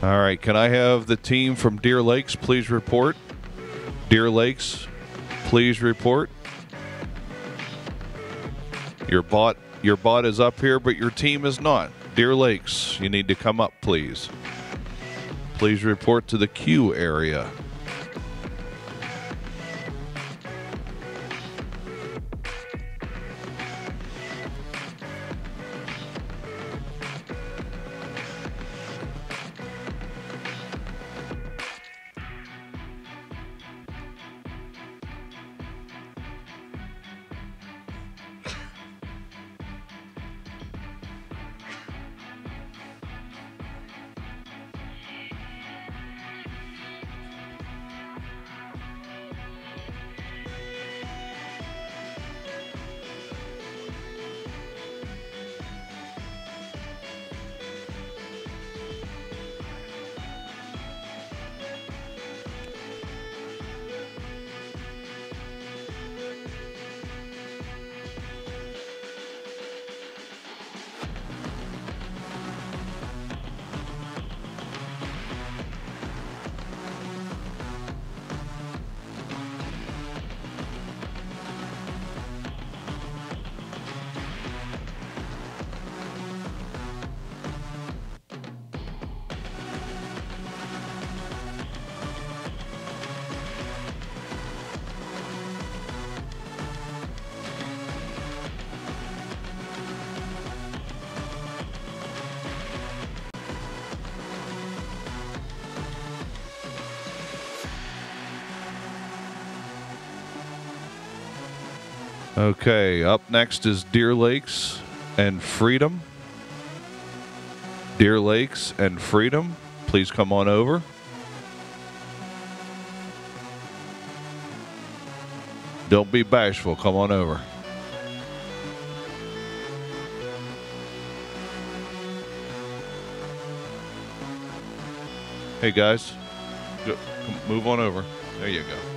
All right, can I have the team from Deer Lakes please report? Deer Lakes, please report. Your bot is up here, but your team is not. Deer Lakes, you need to come up, please. Please report to the queue area. Okay, up next is Deer Lakes and Freedom. Deer Lakes and Freedom, please come on over. Don't be bashful, come on over. Hey guys, go, move on over. There you go.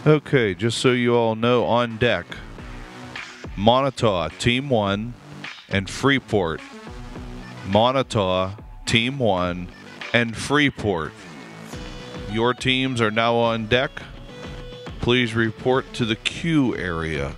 Okay, just so you all know, on deck, Montauk, Team 1, and Freeport. Montauk, Team 1, and Freeport. Your teams are now on deck. Please report to the queue area.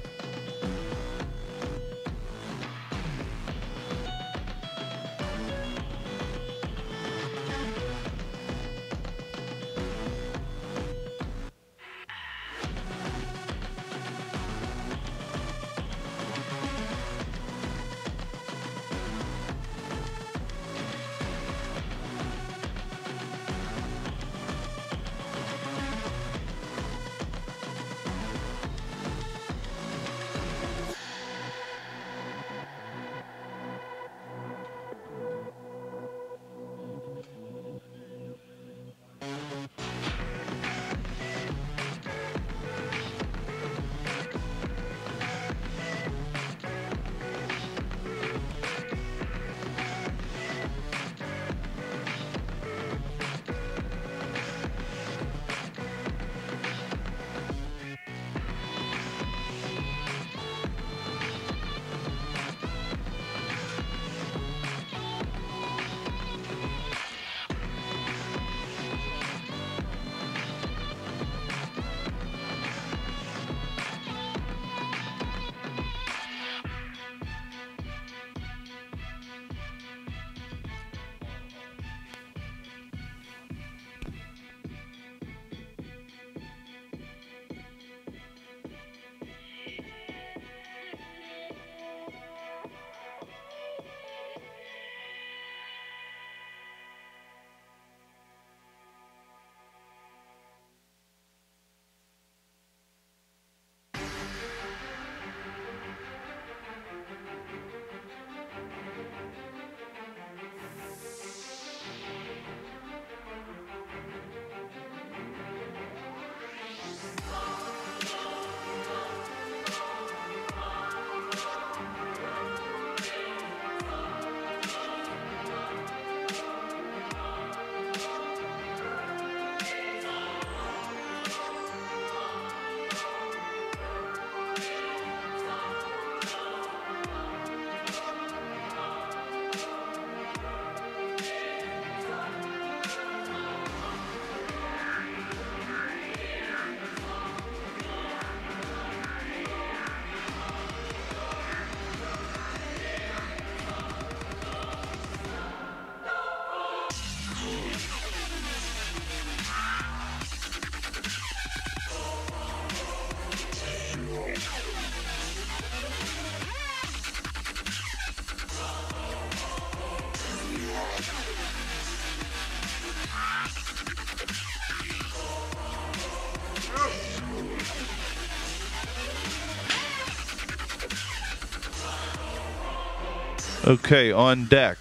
Okay, on deck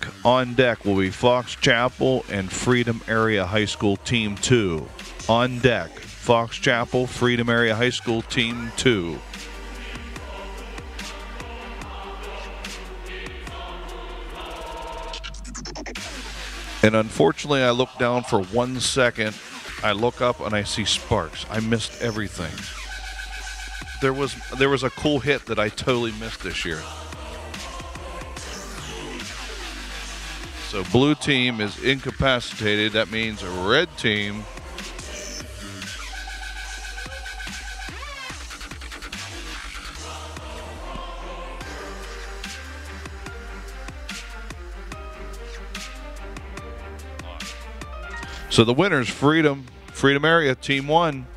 will be Fox Chapel and Freedom Area High School Team 2. On deck, Fox Chapel, Freedom Area High School Team 2. And unfortunately, I look down for 1 second. I look up and I see sparks. I missed everything. There was a cool hit that I totally missed this year. So blue team is incapacitated. That means a red team so the winner's Freedom Area, Team 1.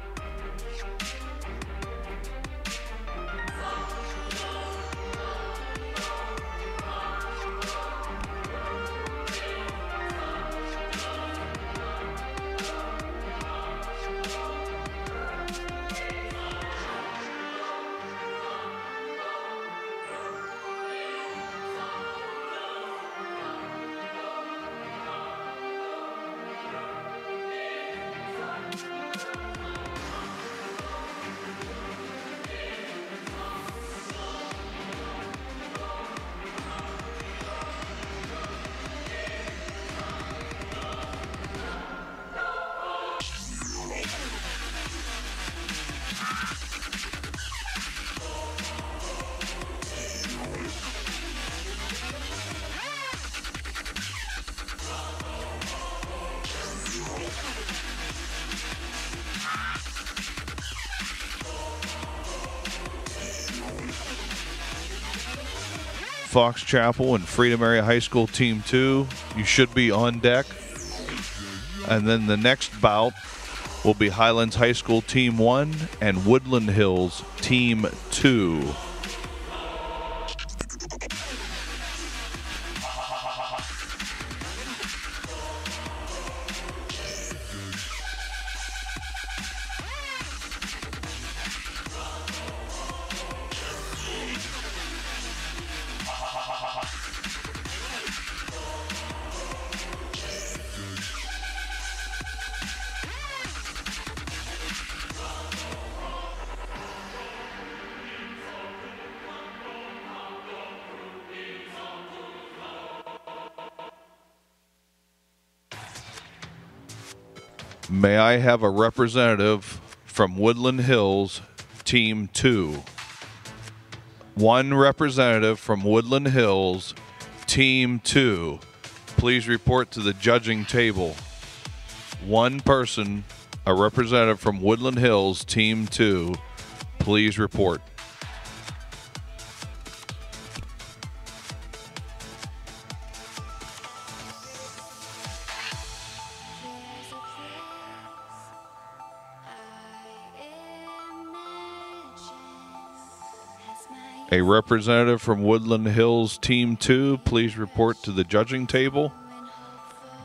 Fox Chapel and Freedom Area High School Team 2, you should be on deck. And then the next bout will be Highlands High School Team 1 and Woodland Hills Team 2. May I have a representative from Woodland Hills, Team 2? One representative from Woodland Hills, Team 2. Please report to the judging table. One person, a representative from Woodland Hills, Team 2. Please report. A representative from Woodland Hills Team 2, please report to the judging table.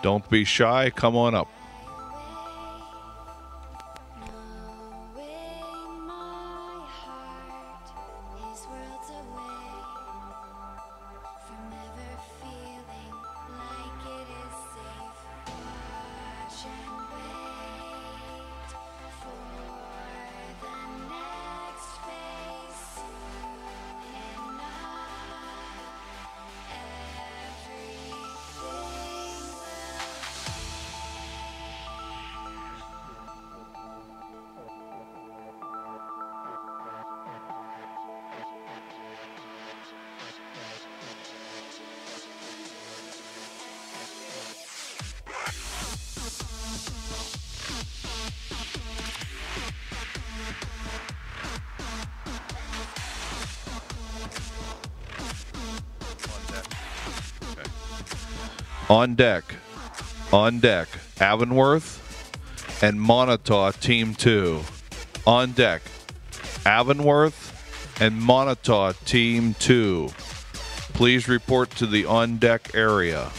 Don't be shy, come on up. On deck, Avonworth and Montauk Team 2. On deck, Avonworth and Montauk Team 2. Please report to the on deck area.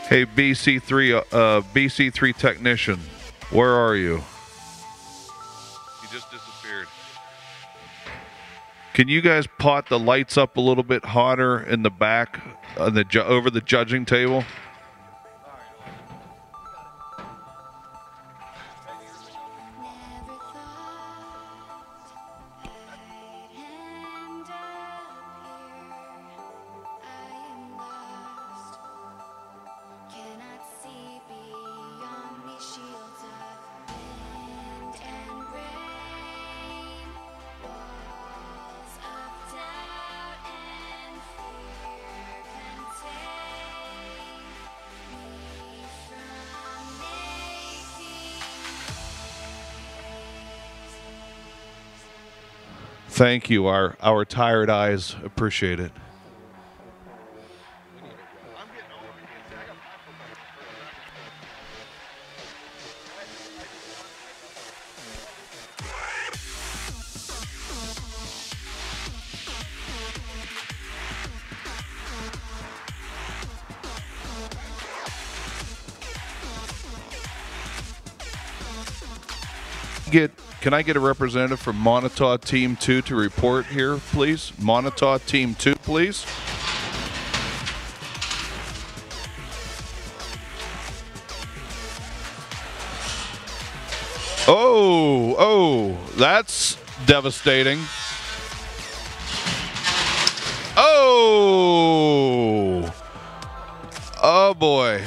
Hey, BC3 technician, Where are you? You just disappeared. Can you guys pot the lights up a little bit hotter in the back, over the judging table? Thank you. Our tired eyes appreciate it. Can I get a representative from Montauk Team 2 to report here, please? Montauk Team 2, please. Oh, that's devastating. Oh boy.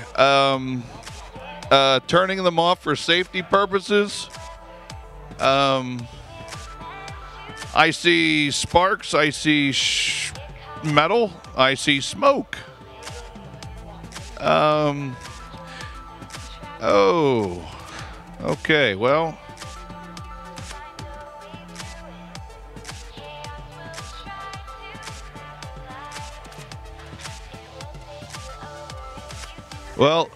Turning them off for safety purposes. I see sparks, I see metal, I see smoke. Oh, okay, well. Well,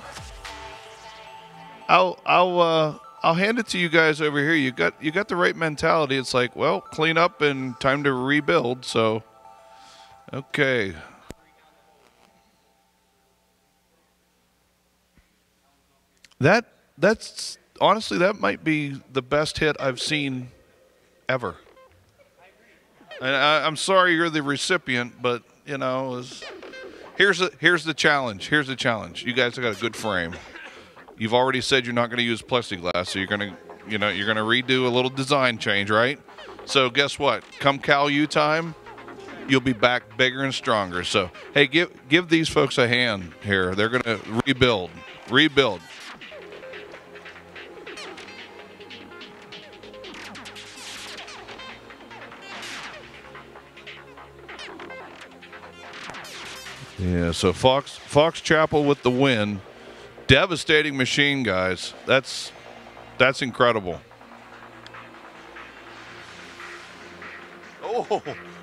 I'll hand it to you guys over here. You got the right mentality. It's like, well, clean up and time to rebuild. So, okay. That's honestly, that might be the best hit I've seen ever. And I'm sorry you're the recipient, but you know, here's the challenge. Here's the challenge. You guys have got a good frame. You've already said you're not going to use plexiglass, so you're going to redo a little design change, right? So guess what? Come Cal U time, you'll be back bigger and stronger. So hey, give these folks a hand here. They're going to rebuild. Yeah. So Fox Chapel with the win. Devastating machine, guys. That's incredible.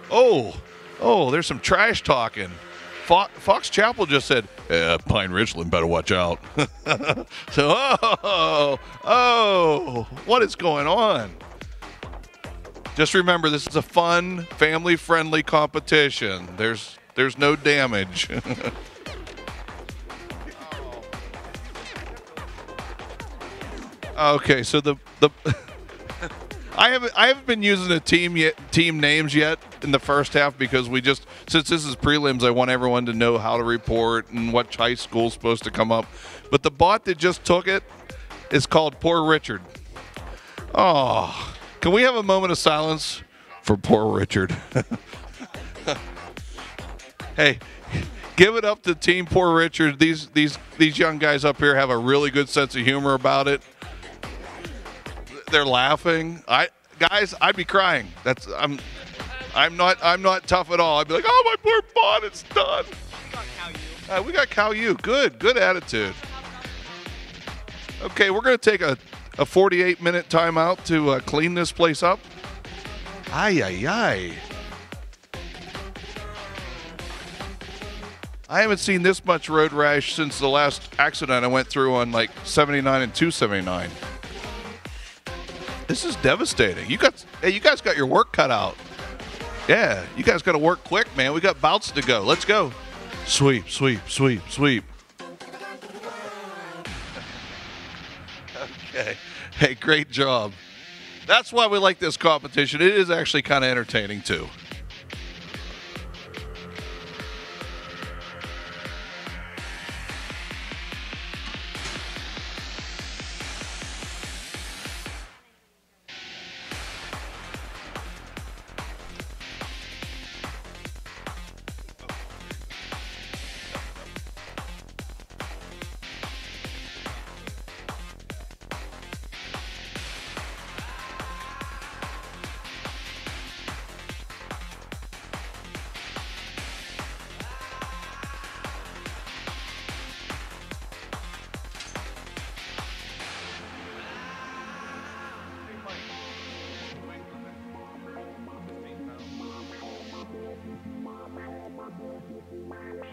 Oh, there's some trash talking. Fox Chapel just said, Pine Ridgeland better watch out. So, what is going on? Just remember, this is a fun, family-friendly competition. There's no damage. Okay, so the I haven't been using the team names yet in the first half because since this is prelims, I want everyone to know how to report and what high school's supposed to come up. But the bot that just took it is called Poor Richard. Oh, can we have a moment of silence for poor Richard? Hey, give it up to Team Poor Richard. These young guys up here have a really good sense of humor about it. They're laughing. Guys, I'd be crying. I'm not tough at all. I'd be like, oh, my poor bot, it's done. We got Cal U. Good attitude. Okay, we're gonna take a 48-minute timeout to clean this place up. Ay. I haven't seen this much road rash since the last accident I went through on like 79 and 279. This is devastating. You guys got your work cut out. Yeah, you guys got to work quick, man. We got bouts to go. Let's go. Sweep. Okay. Hey, great job. That's why we like this competition. It is actually kind of entertaining, too.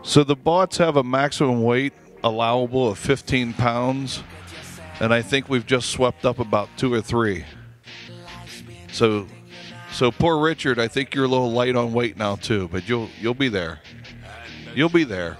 So the bots have a maximum weight allowable of 15 pounds, and I think we've just swept up about 2 or 3. So poor Richard, I think you're a little light on weight now too, but you'll be there. You'll be there.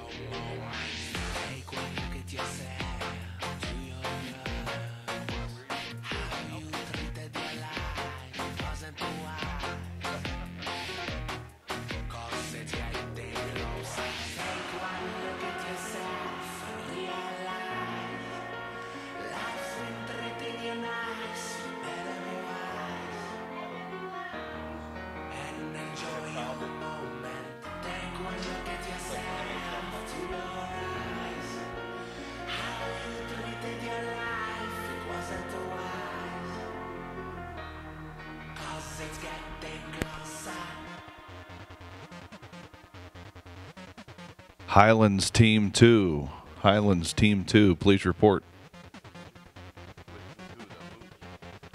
Highlands Team 2. Highlands Team 2, please report.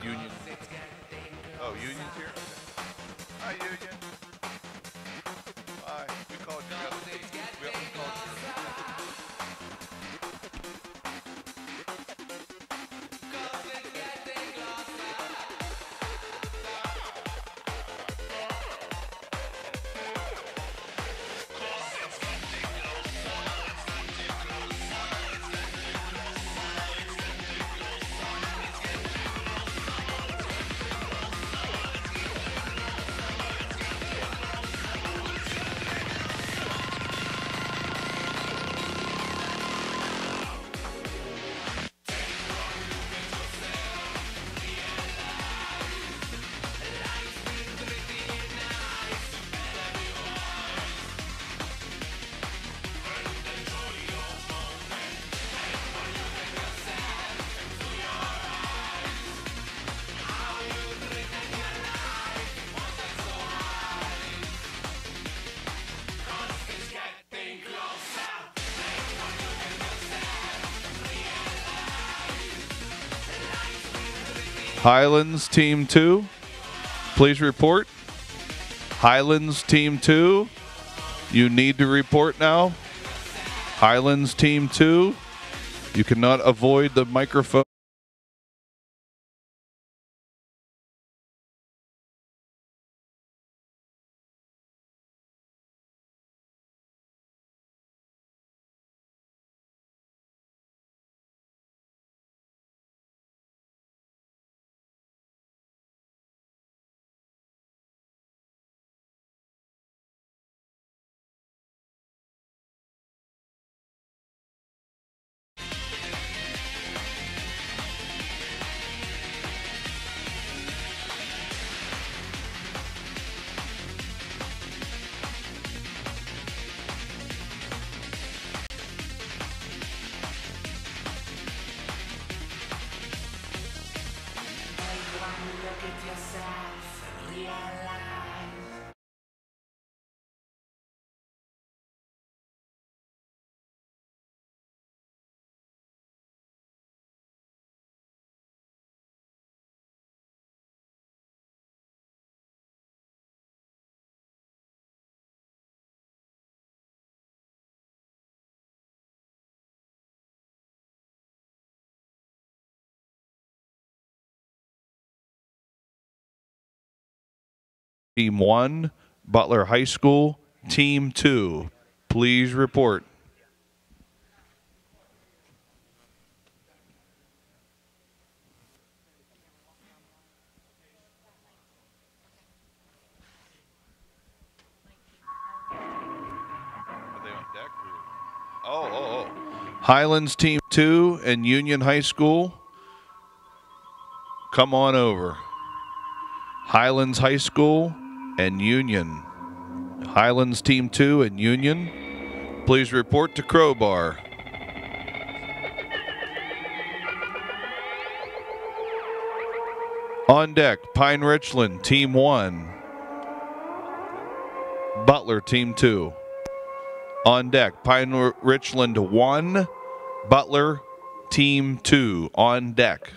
Union. Oh, Union's here? Hi, Union. Hi. We called you. We haven't called Highlands Team 2, please report. Highlands Team 2, you need to report now. Highlands Team 2, you cannot avoid the microphone. Team 1, Butler High School. Team 2, please report. Highlands Team 2 and Union High School, come on over. Highlands High School and Union. Highlands Team 2 and Union, please report to Crowbar. On deck, Pine Richland Team 1. Butler Team 2. On deck, Pine Richland 1, Butler Team 2. On deck.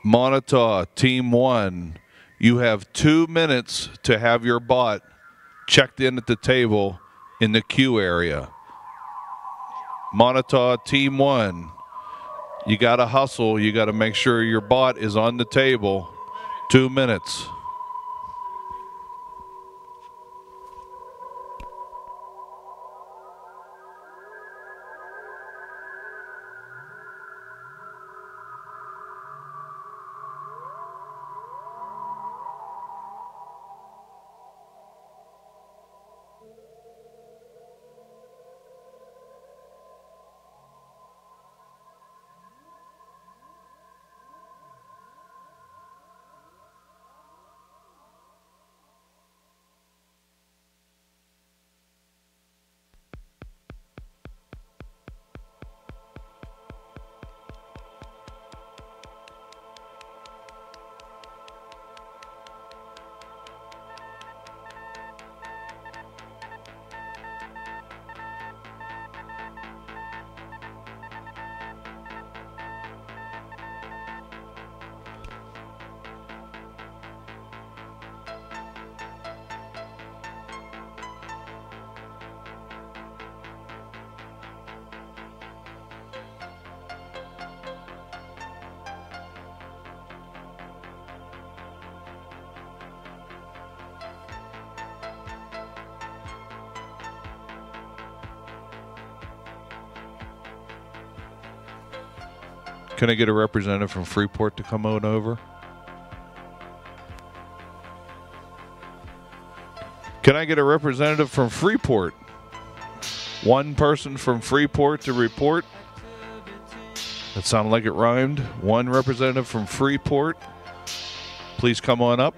Montauk Team 1, you have 2 minutes to have your bot checked in at the table in the queue area. Montauk Team 1, you got to hustle. You got to make sure your bot is on the table. 2 minutes. Can I get a representative from Freeport to come on over? Can I get a representative from Freeport? One person from Freeport to report. That sounded like it rhymed. One representative from Freeport. Please come on up.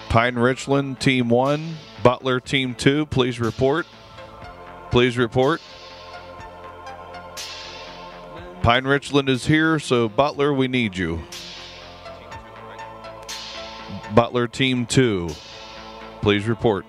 Pine Richland, Team 1. Butler, Team 2. Please report. Please report. Pine Richland is here, so Butler, we need you. Butler, Team 2. Please report.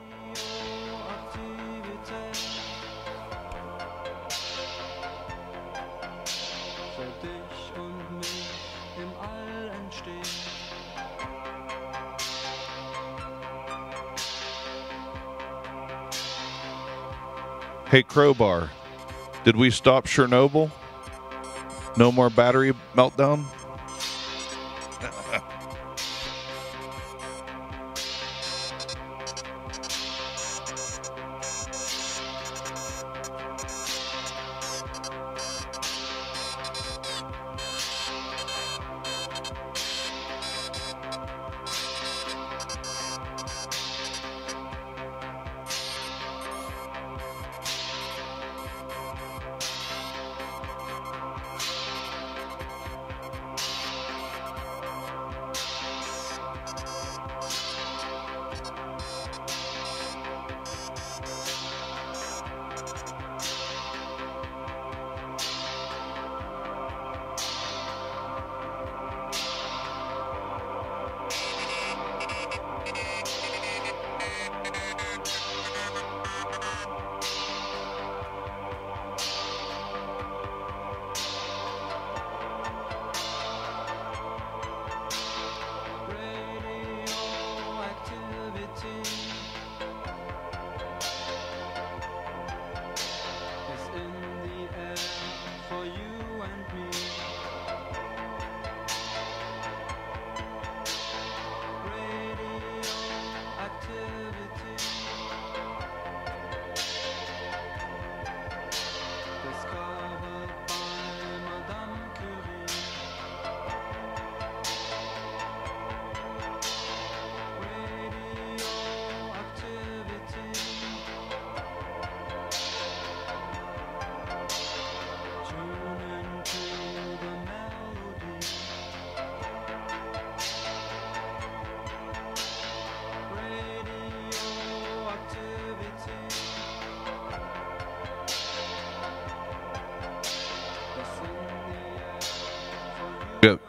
Hey, Crowbar, did we stop Chernobyl? No more battery meltdown?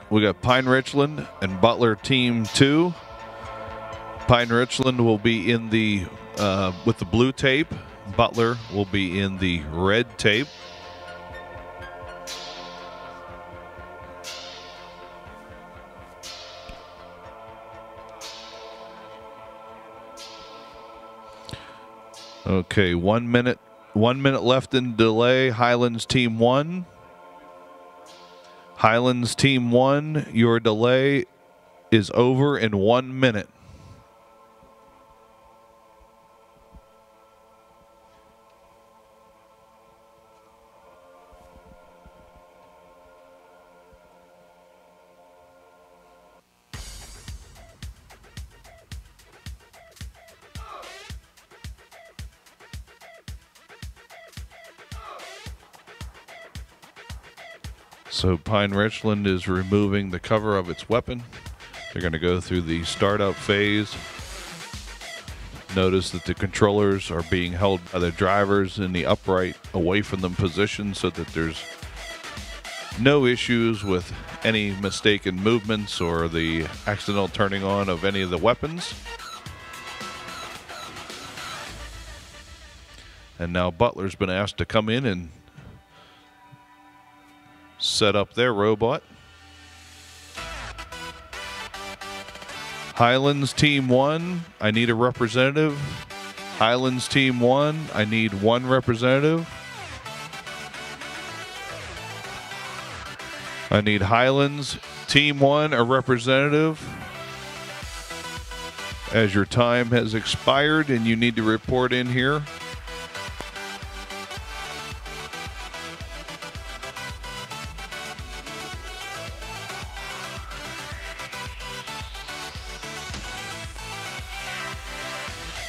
We got Pine Richland and Butler Team 2. Pine Richland will be in the with the blue tape. Butler will be in the red tape. Okay, 1 minute. 1 minute left in delay. Highlands Team 1. Highlands Team 1, your delay is over in 1 minute. So Pine Richland is removing the cover of its weapon. They're going to go through the startup phase. Notice that the controllers are being held by the drivers in the upright away from them position so that there's no issues with any mistaken movements or the accidental turning on of any of the weapons. And now Butler's been asked to come in and set up their robot. Highlands Team 1, I need a representative. Highlands Team 1, I need one representative. I need Highlands Team 1, a representative. As your time has expired and you need to report in here.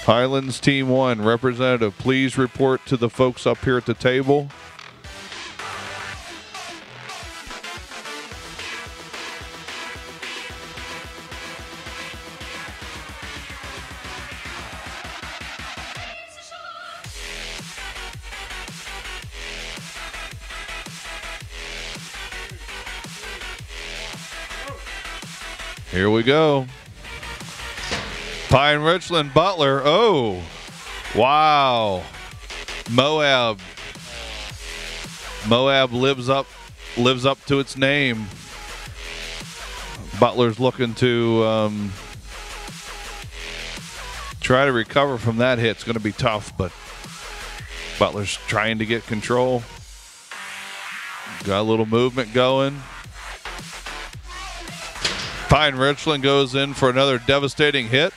Highlands Team 1, representative, please report to the folks up here at the table. Here we go. Pine Richland Butler. Oh, wow. Moab lives up to its name. Butler's looking to try to recover from that hit. It's going to be tough, but Butler's trying to get control. Got a little movement going. Pine Richland goes in for another devastating hit.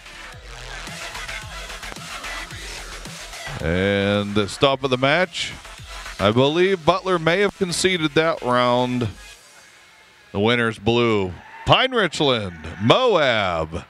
And the stop of the match. I believe Butler may have conceded that round. The winner's blue. Pine Richland, Moab.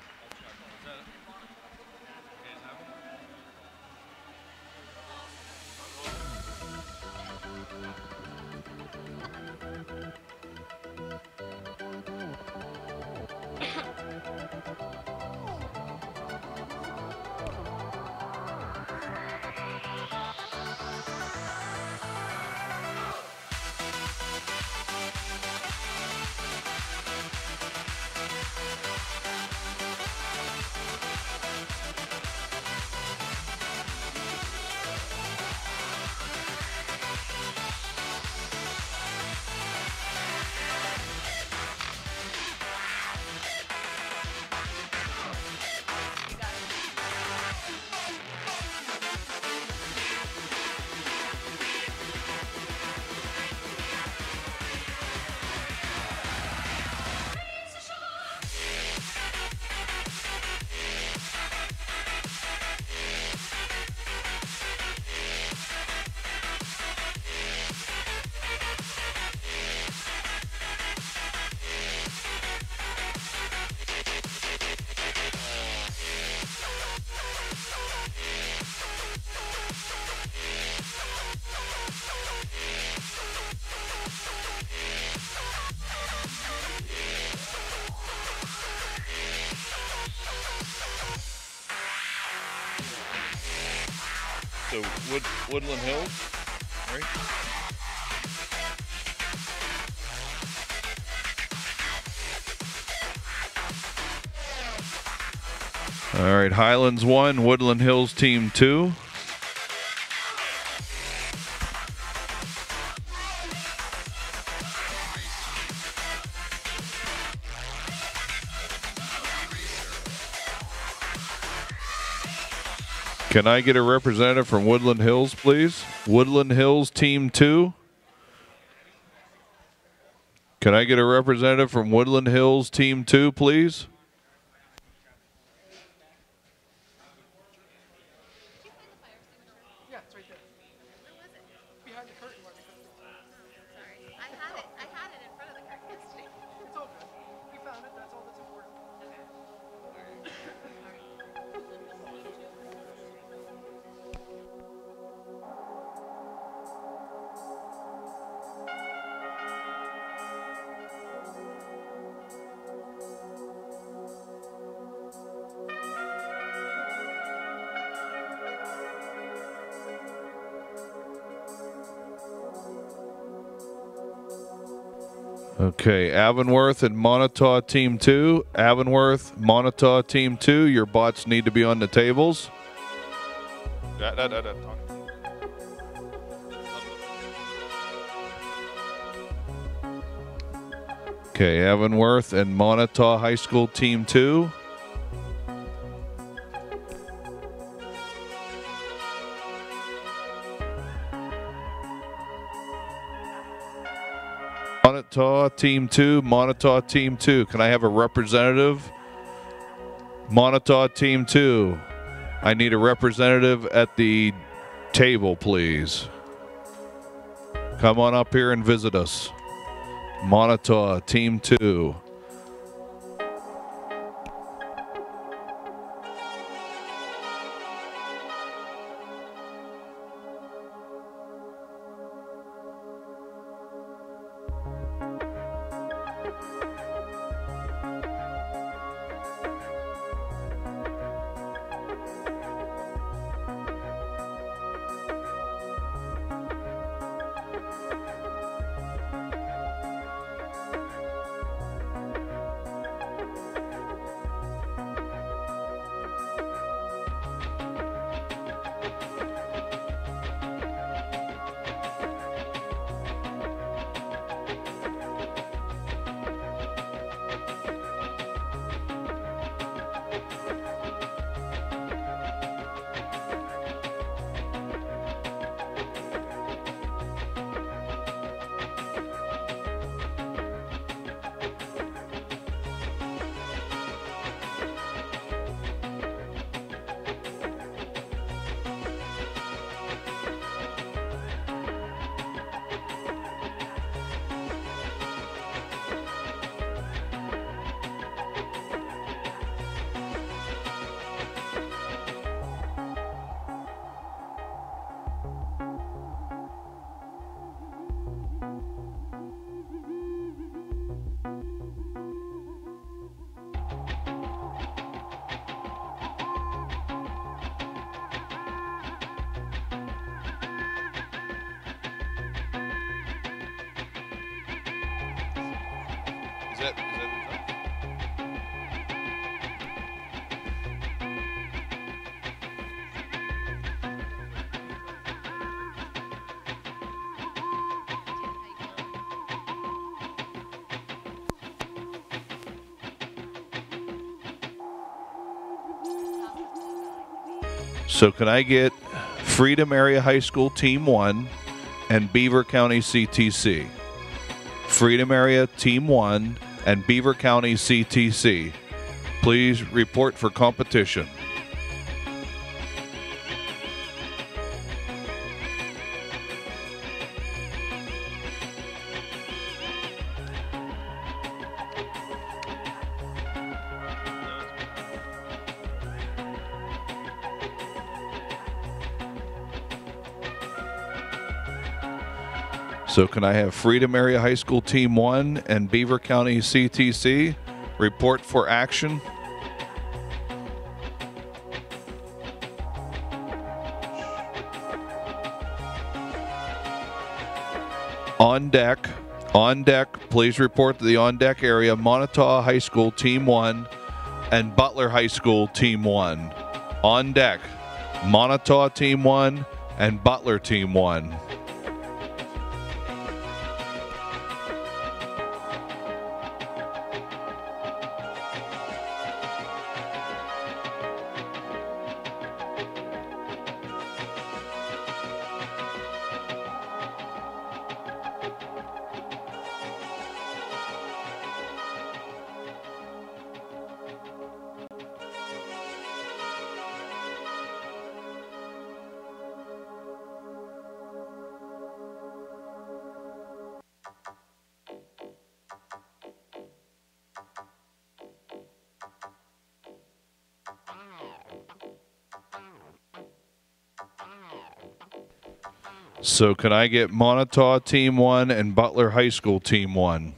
So Woodland Hills, right? All right, Highlands 1, Woodland Hills team 2. Can I get a representative from Woodland Hills, please? Woodland Hills team 2. Can I get a representative from Woodland Hills team 2, please? Okay, Avonworth and Montauk team 2. Avonworth, Montauk team 2. Your bots need to be on the tables. Okay, Avonworth and Montauk High School team 2. Montauk team 2, Montauk team 2. Can I have a representative? Montauk team 2. I need a representative at the table, please. Come on up here and visit us. Montauk team 2. So can I get Freedom Area High School Team 1 and Beaver County CTC? Freedom Area Team 1 and Beaver County CTC. Please report for competition. So can I have Freedom Area High School Team 1 and Beaver County CTC report for action? On deck, please report to the on deck area, Montauk High School Team 1 and Butler High School Team 1. On deck, Montauk Team 1 and Butler Team 1. So can I get Montauk Team 1 and Butler High School Team 1?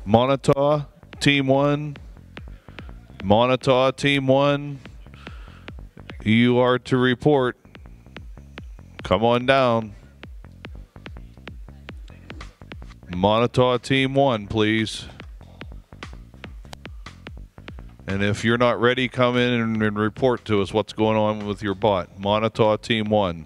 Montauk Team 1, Montauk Team 1, you are to report. Come on down. Montauk Team 1, please. And if you're not ready, come in and report to us what's going on with your bot. Montauk Team 1.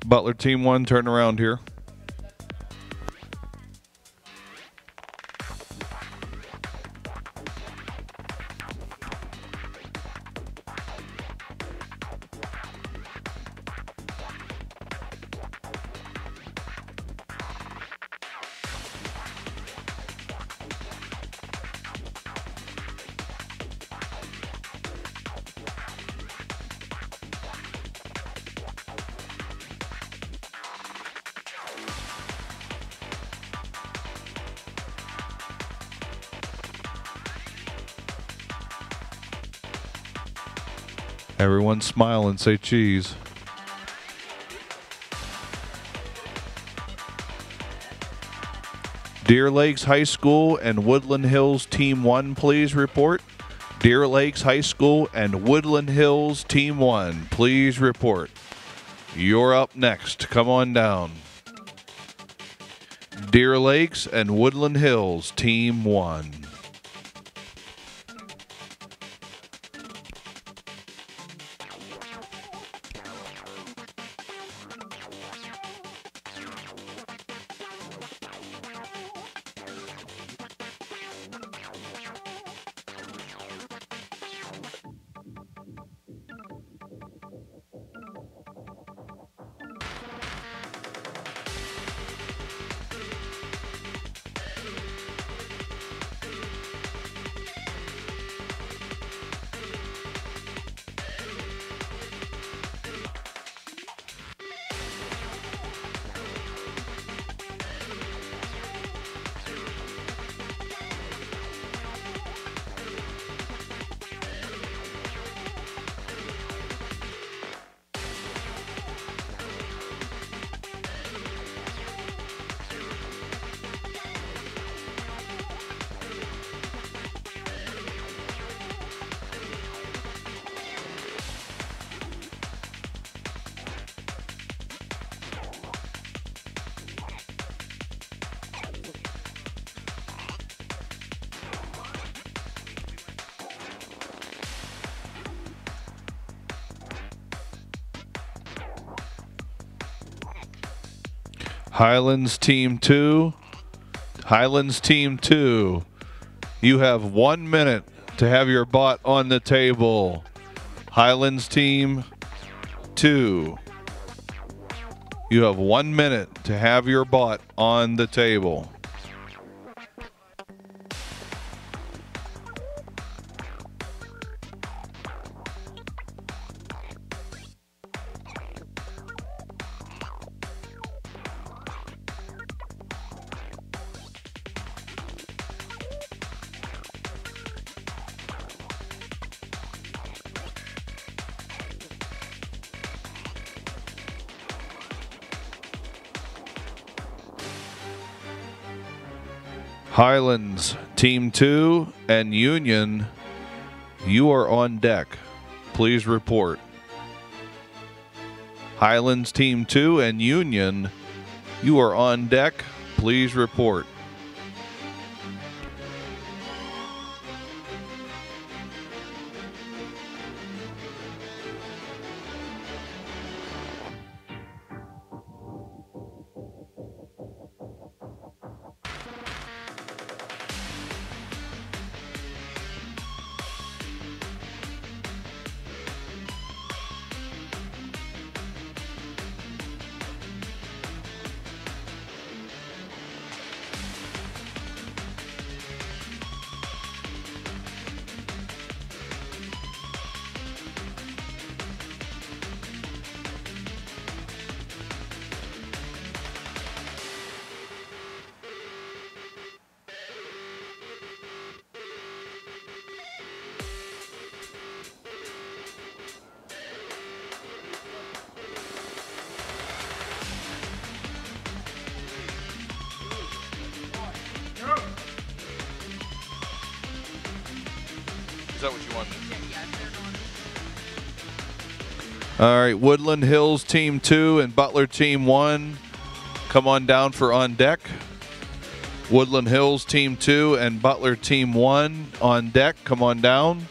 Butler Team 1, turn around here. Everyone smile and say cheese. Deer Lakes High School and Woodland Hills Team 1, please report. Deer Lakes High School and Woodland Hills Team 1, please report. You're up next. Come on down. Deer Lakes and Woodland Hills Team 1. Highlands Team 2. Highlands Team 2. You have 1 minute to have your bot on the table. Highlands Team 2. You have 1 minute to have your bot on the table. Highlands Team 2 and Union, you are on deck. Please report. Highlands Team 2 and Union, you are on deck. Please report. Is that what you want? All right, Woodland Hills Team 2 and Butler Team 1, come on down for on deck. Woodland Hills Team 2 and Butler Team 1 on deck, come on down.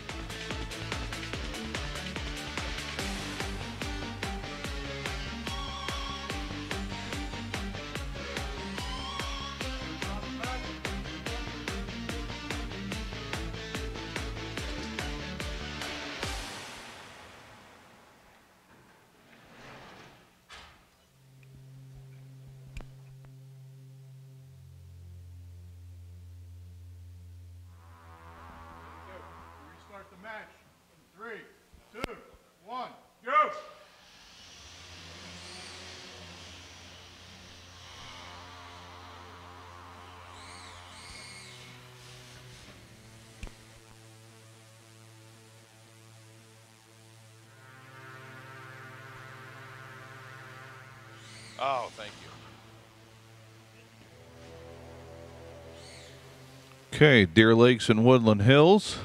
Restart the match. 3, 2, 1, go! Oh, thank you. Okay, Deer Lakes and Woodland Hills.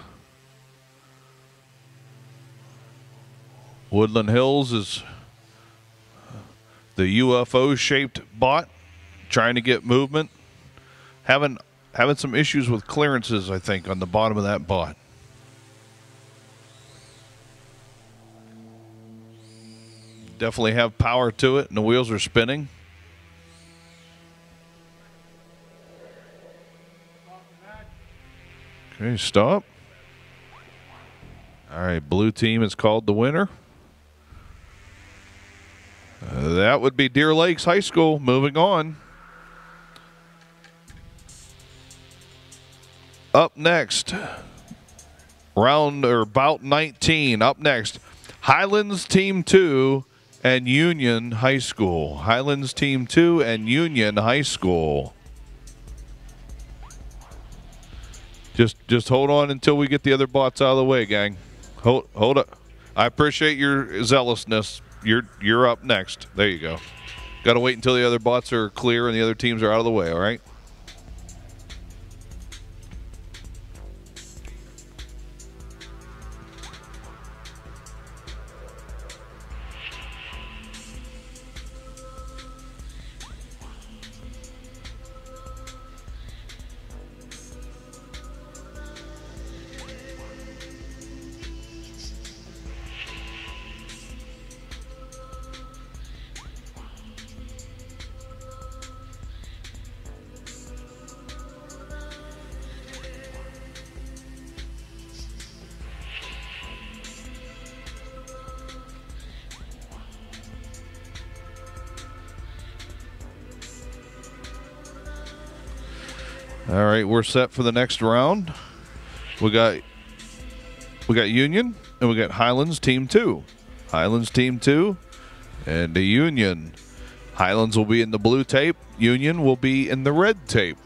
Woodland Hills is the UFO-shaped bot, trying to get movement. Having some issues with clearances, I think, on the bottom of that bot. Definitely have power to it, and the wheels are spinning. Okay, stop. All right, blue team is called the winner. That would be Deer Lakes High School. Moving on. Up next, bout 19. Up next, Highlands Team 2 and Union High School. Highlands Team 2 and Union High School. Just hold on until we get the other bots out of the way, gang. Hold up. I appreciate your zealousness. You're up next. There you go. Got to wait until the other bots are clear and the other teams are out of the way, all right? All right, we're set for the next round. We got Union and we got Highlands Team 2. Highlands Team 2 and the Union. Highlands will be in the blue tape. Union will be in the red tape.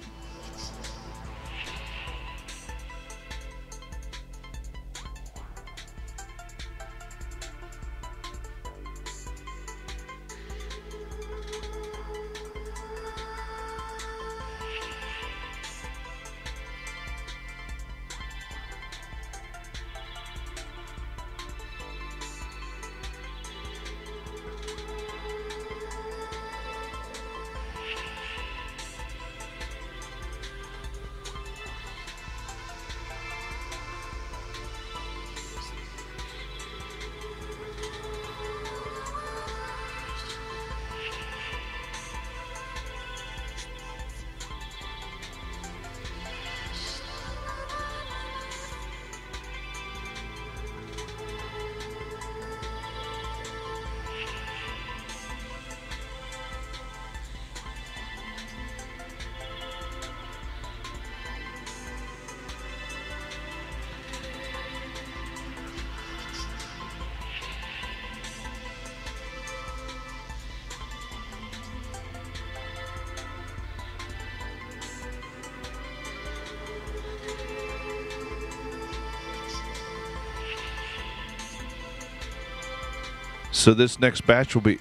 So this next match will be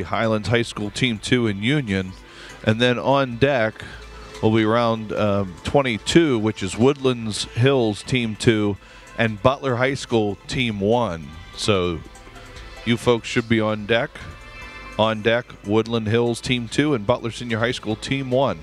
Highlands High School Team 2 and Union, and then on deck will be round 22, which is Woodlands Hills Team 2 and Butler High School Team 1. So you folks should be on deck. On deck, Woodland Hills Team 2 and Butler Senior High School Team 1.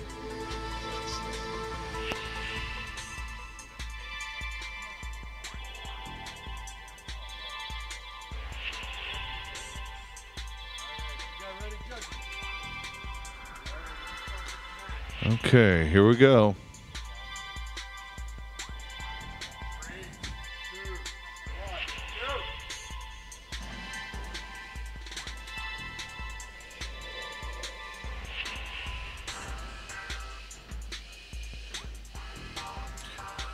Okay, here we go. 3, 2, 1, go!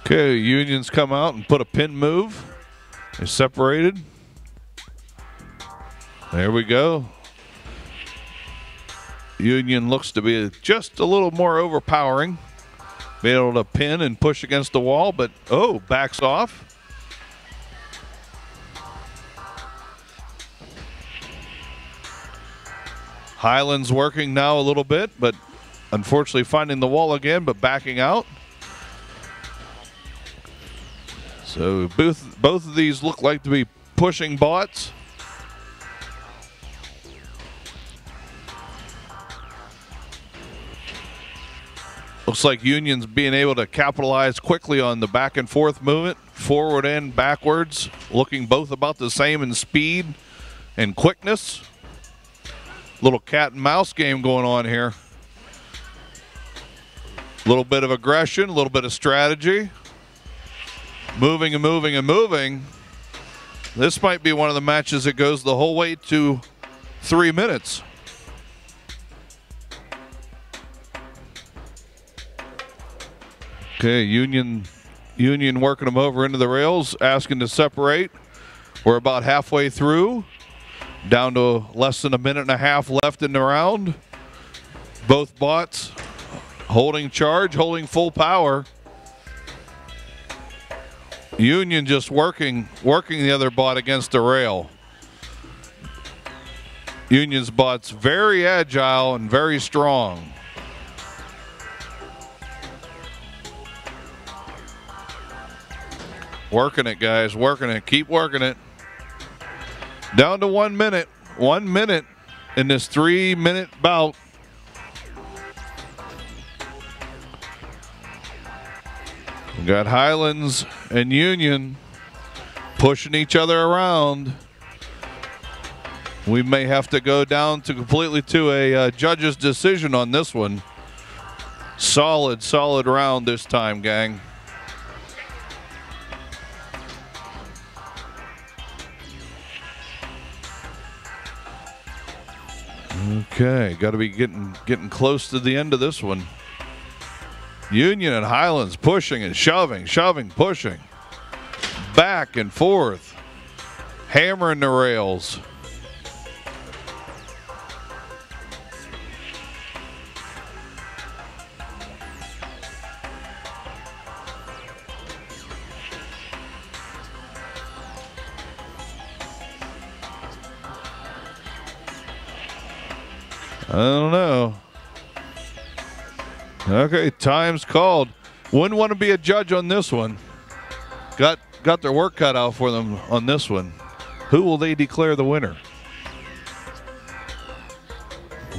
Okay, Unions come out and put a pin move. They're separated. There we go. Union looks to be just a little more overpowering. Be able to pin and push against the wall, but backs off. Highlands working now a little bit, but unfortunately finding the wall again, but backing out. So both of these look like to be pushing bots. Looks like Union's being able to capitalize quickly on the back and forth movement, forward and backwards, looking both about the same in speed and quickness. Little cat and mouse game going on here. A little bit of aggression, a little bit of strategy. Moving and moving and moving. This might be one of the matches that goes the whole way to 3 minutes. Okay, Union working them over into the rails, asking to separate. We're about halfway through, down to less than a minute and a half left in the round. Both bots holding charge, holding full power. Union just working the other bot against the rail. Union's bot's very agile and very strong. Working it, guys, working it. Keep working it. Down to 1 minute. 1 minute in this 3-minute bout. We got Highlands and Union pushing each other around. We may have to go down to completely to a judge's decision on this one. Solid round this time, gang. Okay, got to be getting close to the end of this one. Union and Highlands pushing and shoving, pushing. Back and forth. Hammering the rails. I don't know. Okay, time's called. Wouldn't want to be a judge on this one. Got their work cut out for them on this one. Who will they declare the winner?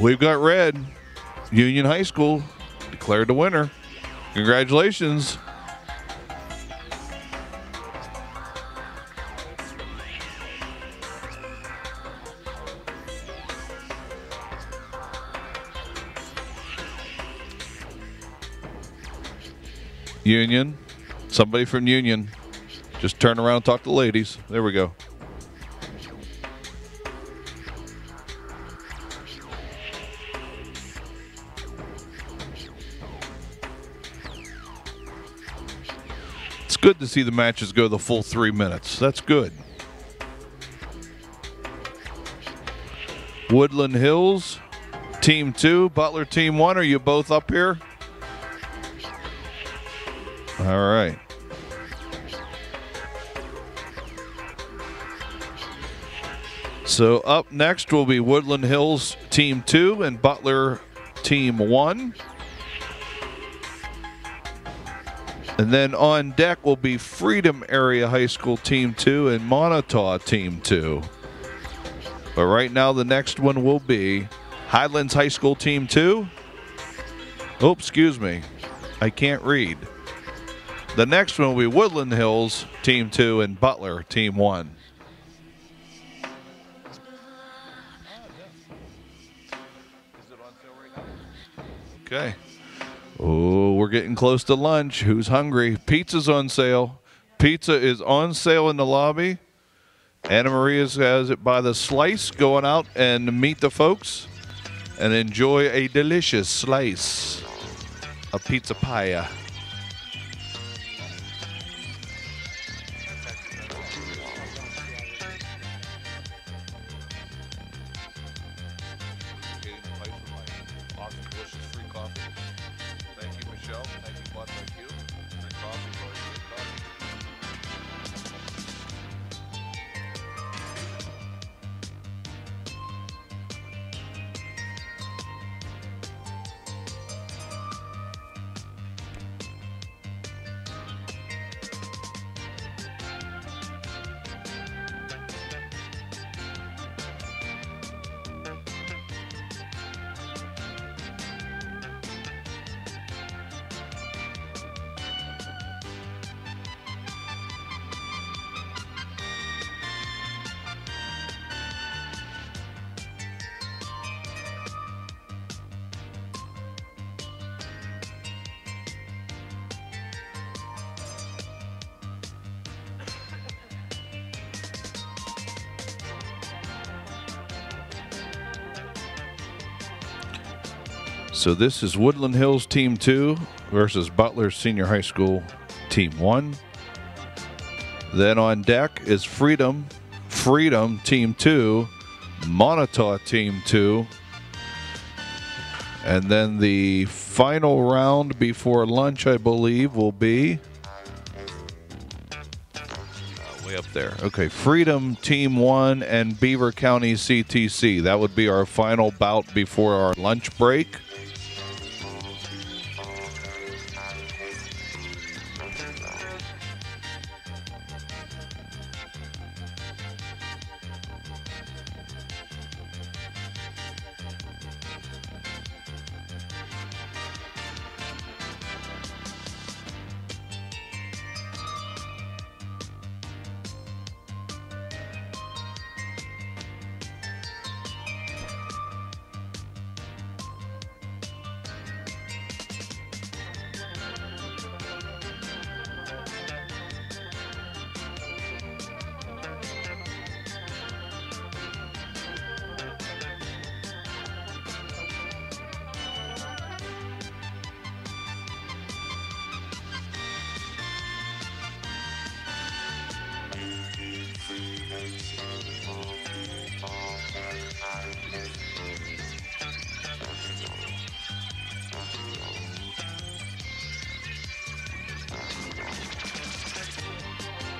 We've got red. Union High School declared the winner. Congratulations. Union. Somebody from Union. Just turn around and talk to the ladies. There we go. It's good to see the matches go the full 3 minutes. That's good. Woodland Hills, Team 2, Butler Team 1. Are you both up here? All right. So up next will be Woodland Hills Team 2 and Butler Team 1. And then on deck will be Freedom Area High School Team 2 and Montauk Team 2. But right now the next one will be Highlands High School Team 2. Oh, excuse me. I can't read. The next one will be Woodland Hills Team 2 and Butler Team 1. Okay. Oh, we're getting close to lunch. Who's hungry? Pizza's on sale. Pizza is on sale in the lobby. Anna Maria's has it by the slice. Going out and meet the folks and enjoy a delicious slice of pizza pie. Thank you, Michelle. Thank you, BotsIQ. Free coffee, always free coffee. So this is Woodland Hills Team 2 versus Butler Senior High School Team 1. Then on deck is Freedom Team 2, Montauk Team 2. And then the final round before lunch, I believe, will be way up there. Okay, Freedom Team 1 and Beaver County CTC. That would be our final bout before our lunch break.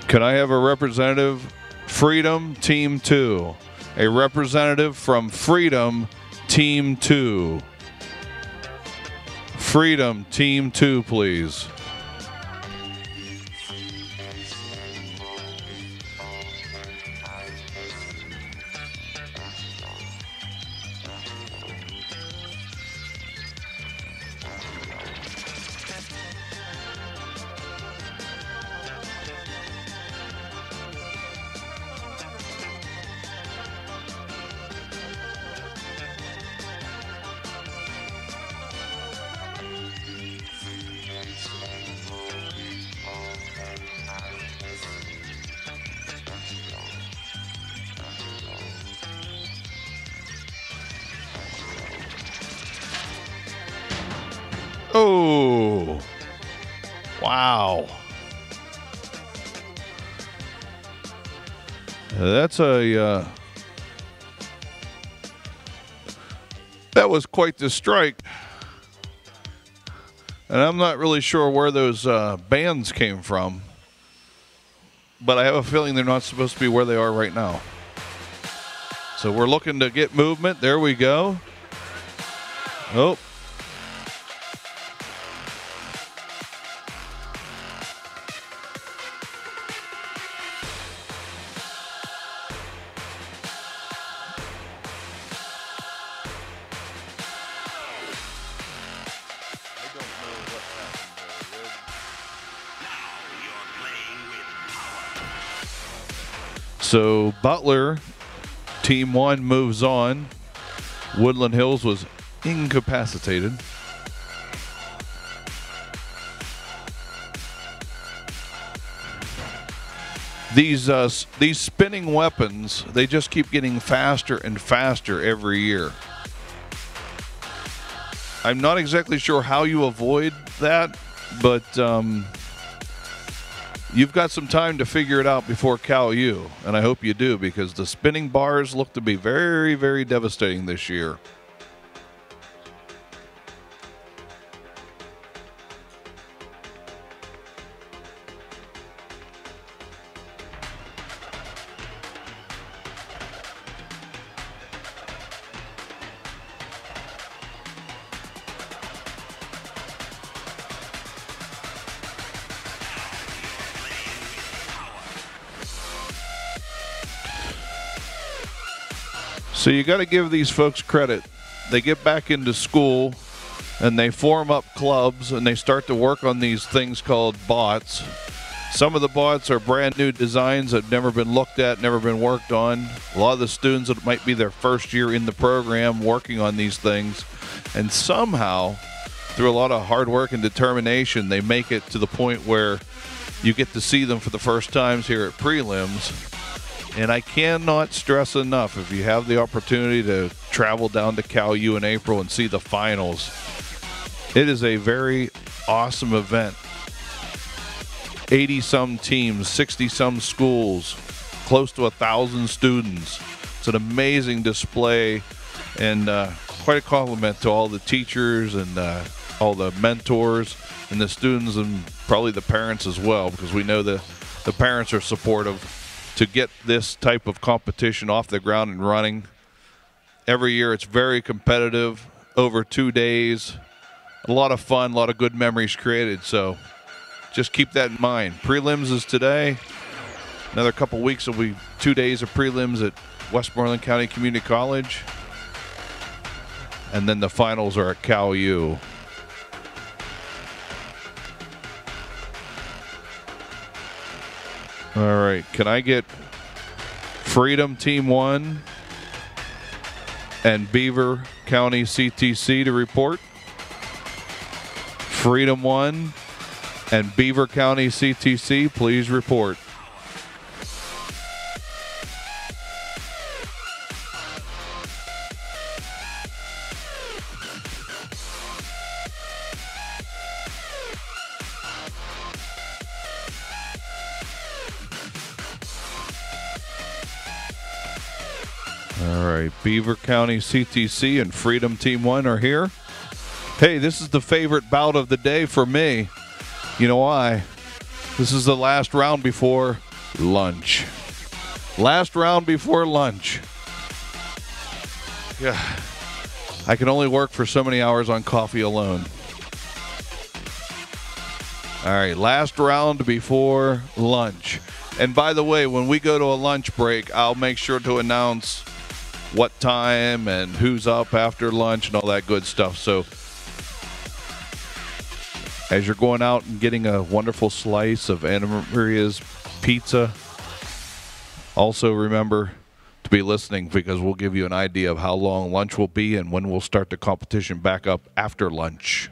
Can I have a representative? Freedom Team 2. A representative from Freedom Team 2. Freedom Team 2, please. Oh, wow. That's a, that was quite the strike. And I'm not really sure where those bands came from, but I have a feeling they're not supposed to be where they are right now. So we're looking to get movement. There we go. Oh. So Butler, Team 1 moves on. Woodland Hills was incapacitated. These spinning weapons, they just keep getting faster and faster every year. I'm not exactly sure how you avoid that, but you've got some time to figure it out before Cal U, and I hope you do, because the spinning bars look to be very, very devastating this year. So you got to give these folks credit. They get back into school and they form up clubs and they start to work on these things called bots. Some of the bots are brand new designs that have never been looked at, never been worked on. A lot of the students, it might be their first year in the program working on these things. And somehow, through a lot of hard work and determination, they make it to the point where you get to see them for the first times here at prelims. And I cannot stress enough, if you have the opportunity to travel down to Cal U in April and see the finals, it is a very awesome event. 80-some teams, 60-some schools, close to 1,000 students. It's an amazing display, and quite a compliment to all the teachers and all the mentors and the students, and probably the parents as well, because we know the parents are supportive to get this type of competition off the ground and running. Every year it's very competitive, over 2 days. A lot of fun, a lot of good memories created, so just keep that in mind. Prelims is today. Another couple weeks will be 2 days of prelims at Westmoreland County Community College. And then the finals are at Cal U. All right, can I get Freedom Team 1 and Beaver County CTC to report? Freedom 1 and Beaver County CTC, please report. All right, Beaver County CTC and Freedom Team 1 are here. Hey, this is the favorite bout of the day for me. You know why? This is the last round before lunch. Last round before lunch. Yeah. I can only work for so many hours on coffee alone. All right, last round before lunch. And by the way, when we go to a lunch break, I'll make sure to announce what time and who's up after lunch and all that good stuff. So as you're going out and getting a wonderful slice of Anna Maria's pizza, also remember to be listening, because we'll give you an idea of how long lunch will be and when we'll start the competition back up after lunch.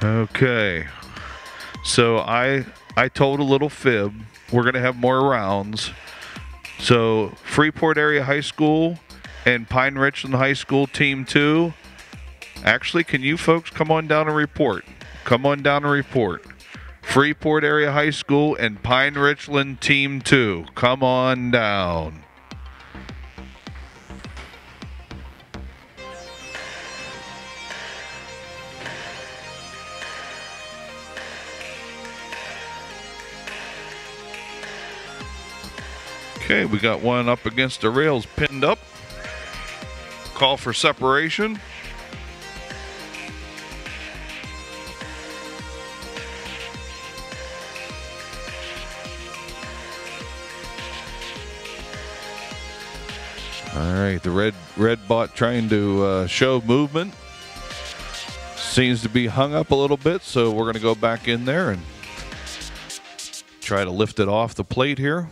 Okay, so I told a little fib. We're going to have more rounds. So Freeport Area High School and Pine Richland High School Team 2. Actually, can you folks come on down and report? Come on down and report. Freeport Area High School and Pine Richland Team 2. Come on down. Okay, we got one up against the rails pinned up. Call for separation. All right, the red bot trying to show movement. Seems to be hung up a little bit, so we're going to go back in there and try to lift it off the plate here.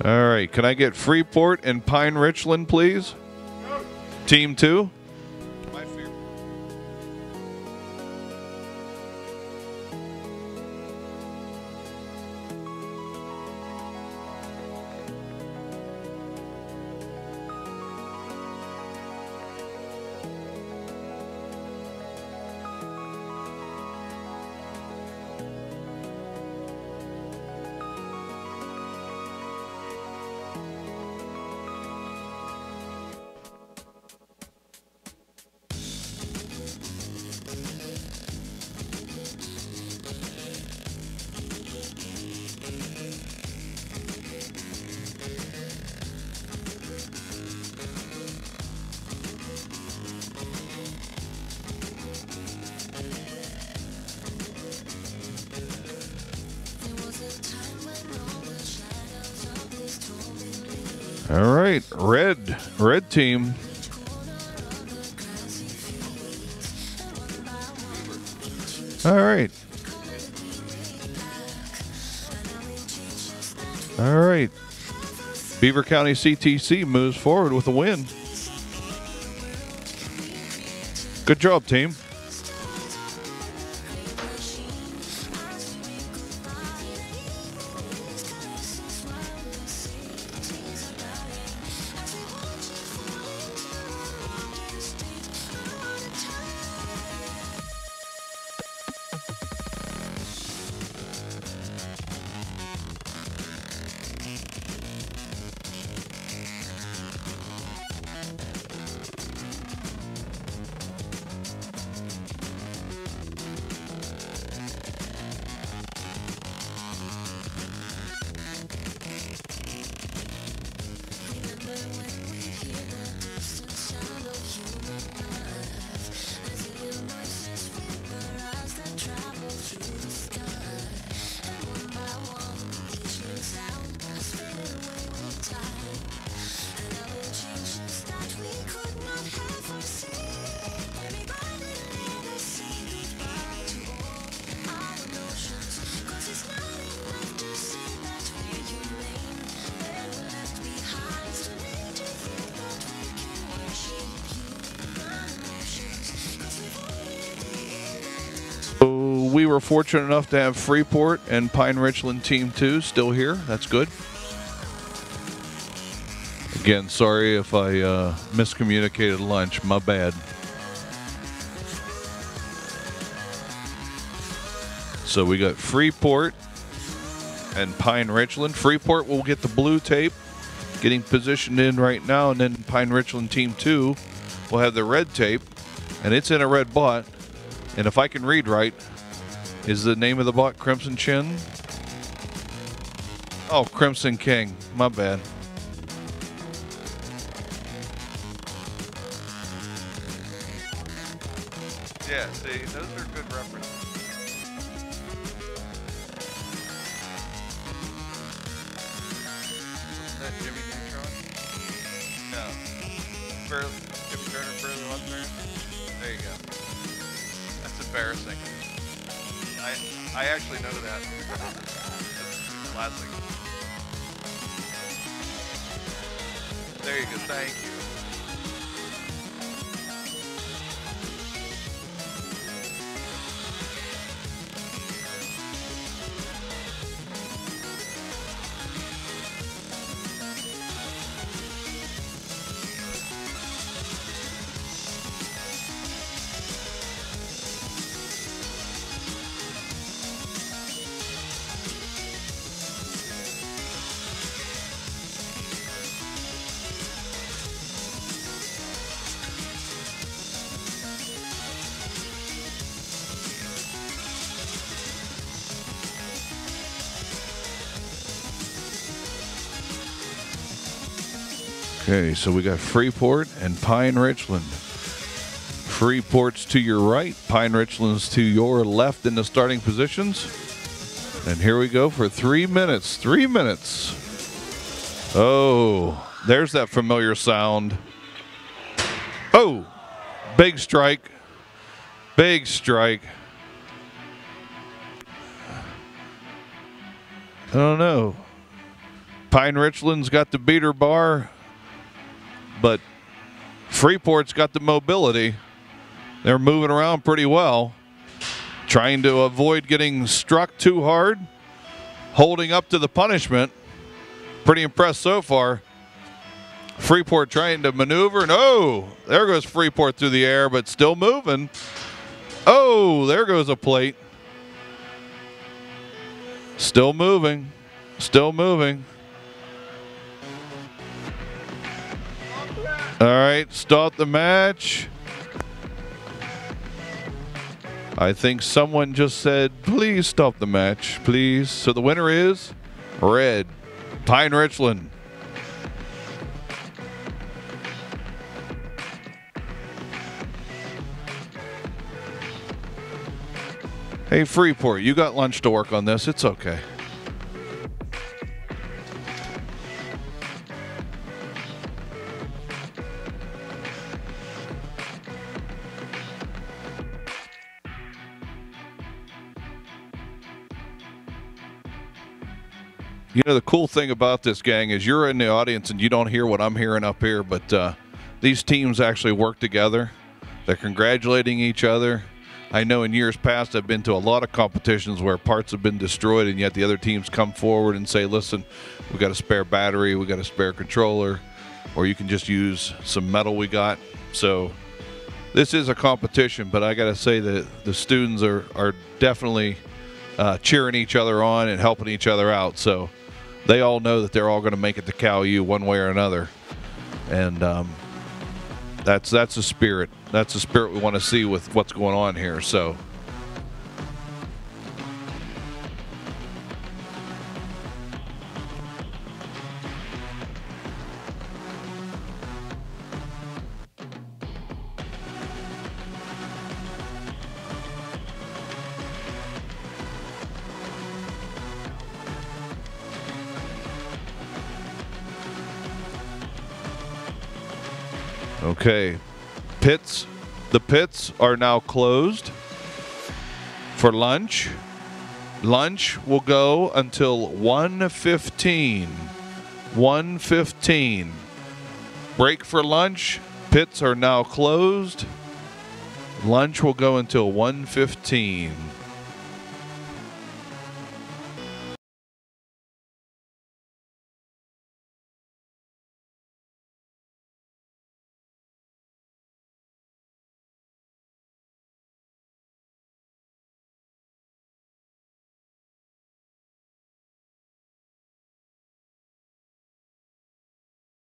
All right, can I get Freeport and Pine Richland, please? Team 2. All right, red team. All right. All right. Beaver County CTC moves forward with a win. Good job, team. We were fortunate enough to have Freeport and Pine Richland Team 2 still here. That's good. Again, sorry if I miscommunicated lunch. My bad. So we got Freeport and Pine Richland. Freeport will get the blue tape, getting positioned in right now, and then Pine Richland Team 2 will have the red tape, and it's in a red bot. And if I can read right, is the name of the bot Crimson Chin? Oh, Crimson King. My bad. Yeah, see, those are good references. Is that Jimmy Neutron? No. Jimmy Turner, Fairly Western? There you go. That's embarrassing. I actually know that. That's classic. There you go. Thank you. Okay, so we got Freeport and Pine Richland. Freeport's to your right, Pine Richlands to your left in the starting positions. And here we go for 3 minutes. 3 minutes. Oh, there's that familiar sound. Oh, big strike. Big strike. I don't know. Pine Richlands got the beater bar, but Freeport's got the mobility. They're moving around pretty well, trying to avoid getting struck too hard, holding up to the punishment. Pretty impressed so far. Freeport trying to maneuver, and oh, there goes Freeport through the air, but still moving. Oh, there goes a plate. Still moving, still moving. All right, start the match. I think someone just said, please stop the match, please. So the winner is red, Pine Richland. Hey, Freeport, you got lunch to work on this. It's okay. You know, the cool thing about this, gang, is you're in the audience and you don't hear what I'm hearing up here, but these teams actually work together. They're congratulating each other. I know in years past I've been to a lot of competitions where parts have been destroyed, and yet the other teams come forward and say, listen, we got a spare battery, we got a spare controller, or you can just use some metal we got. So this is a competition, but I got to say that the students are definitely cheering each other on and helping each other out. So they all know that they're all going to make it to Cal U one way or another. And that's the spirit. That's the spirit we want to see with what's going on here. So okay, the pits are now closed for lunch. Lunch will go until 1:15. 1:15. Break for lunch. Pits are now closed. Lunch will go until 1:15.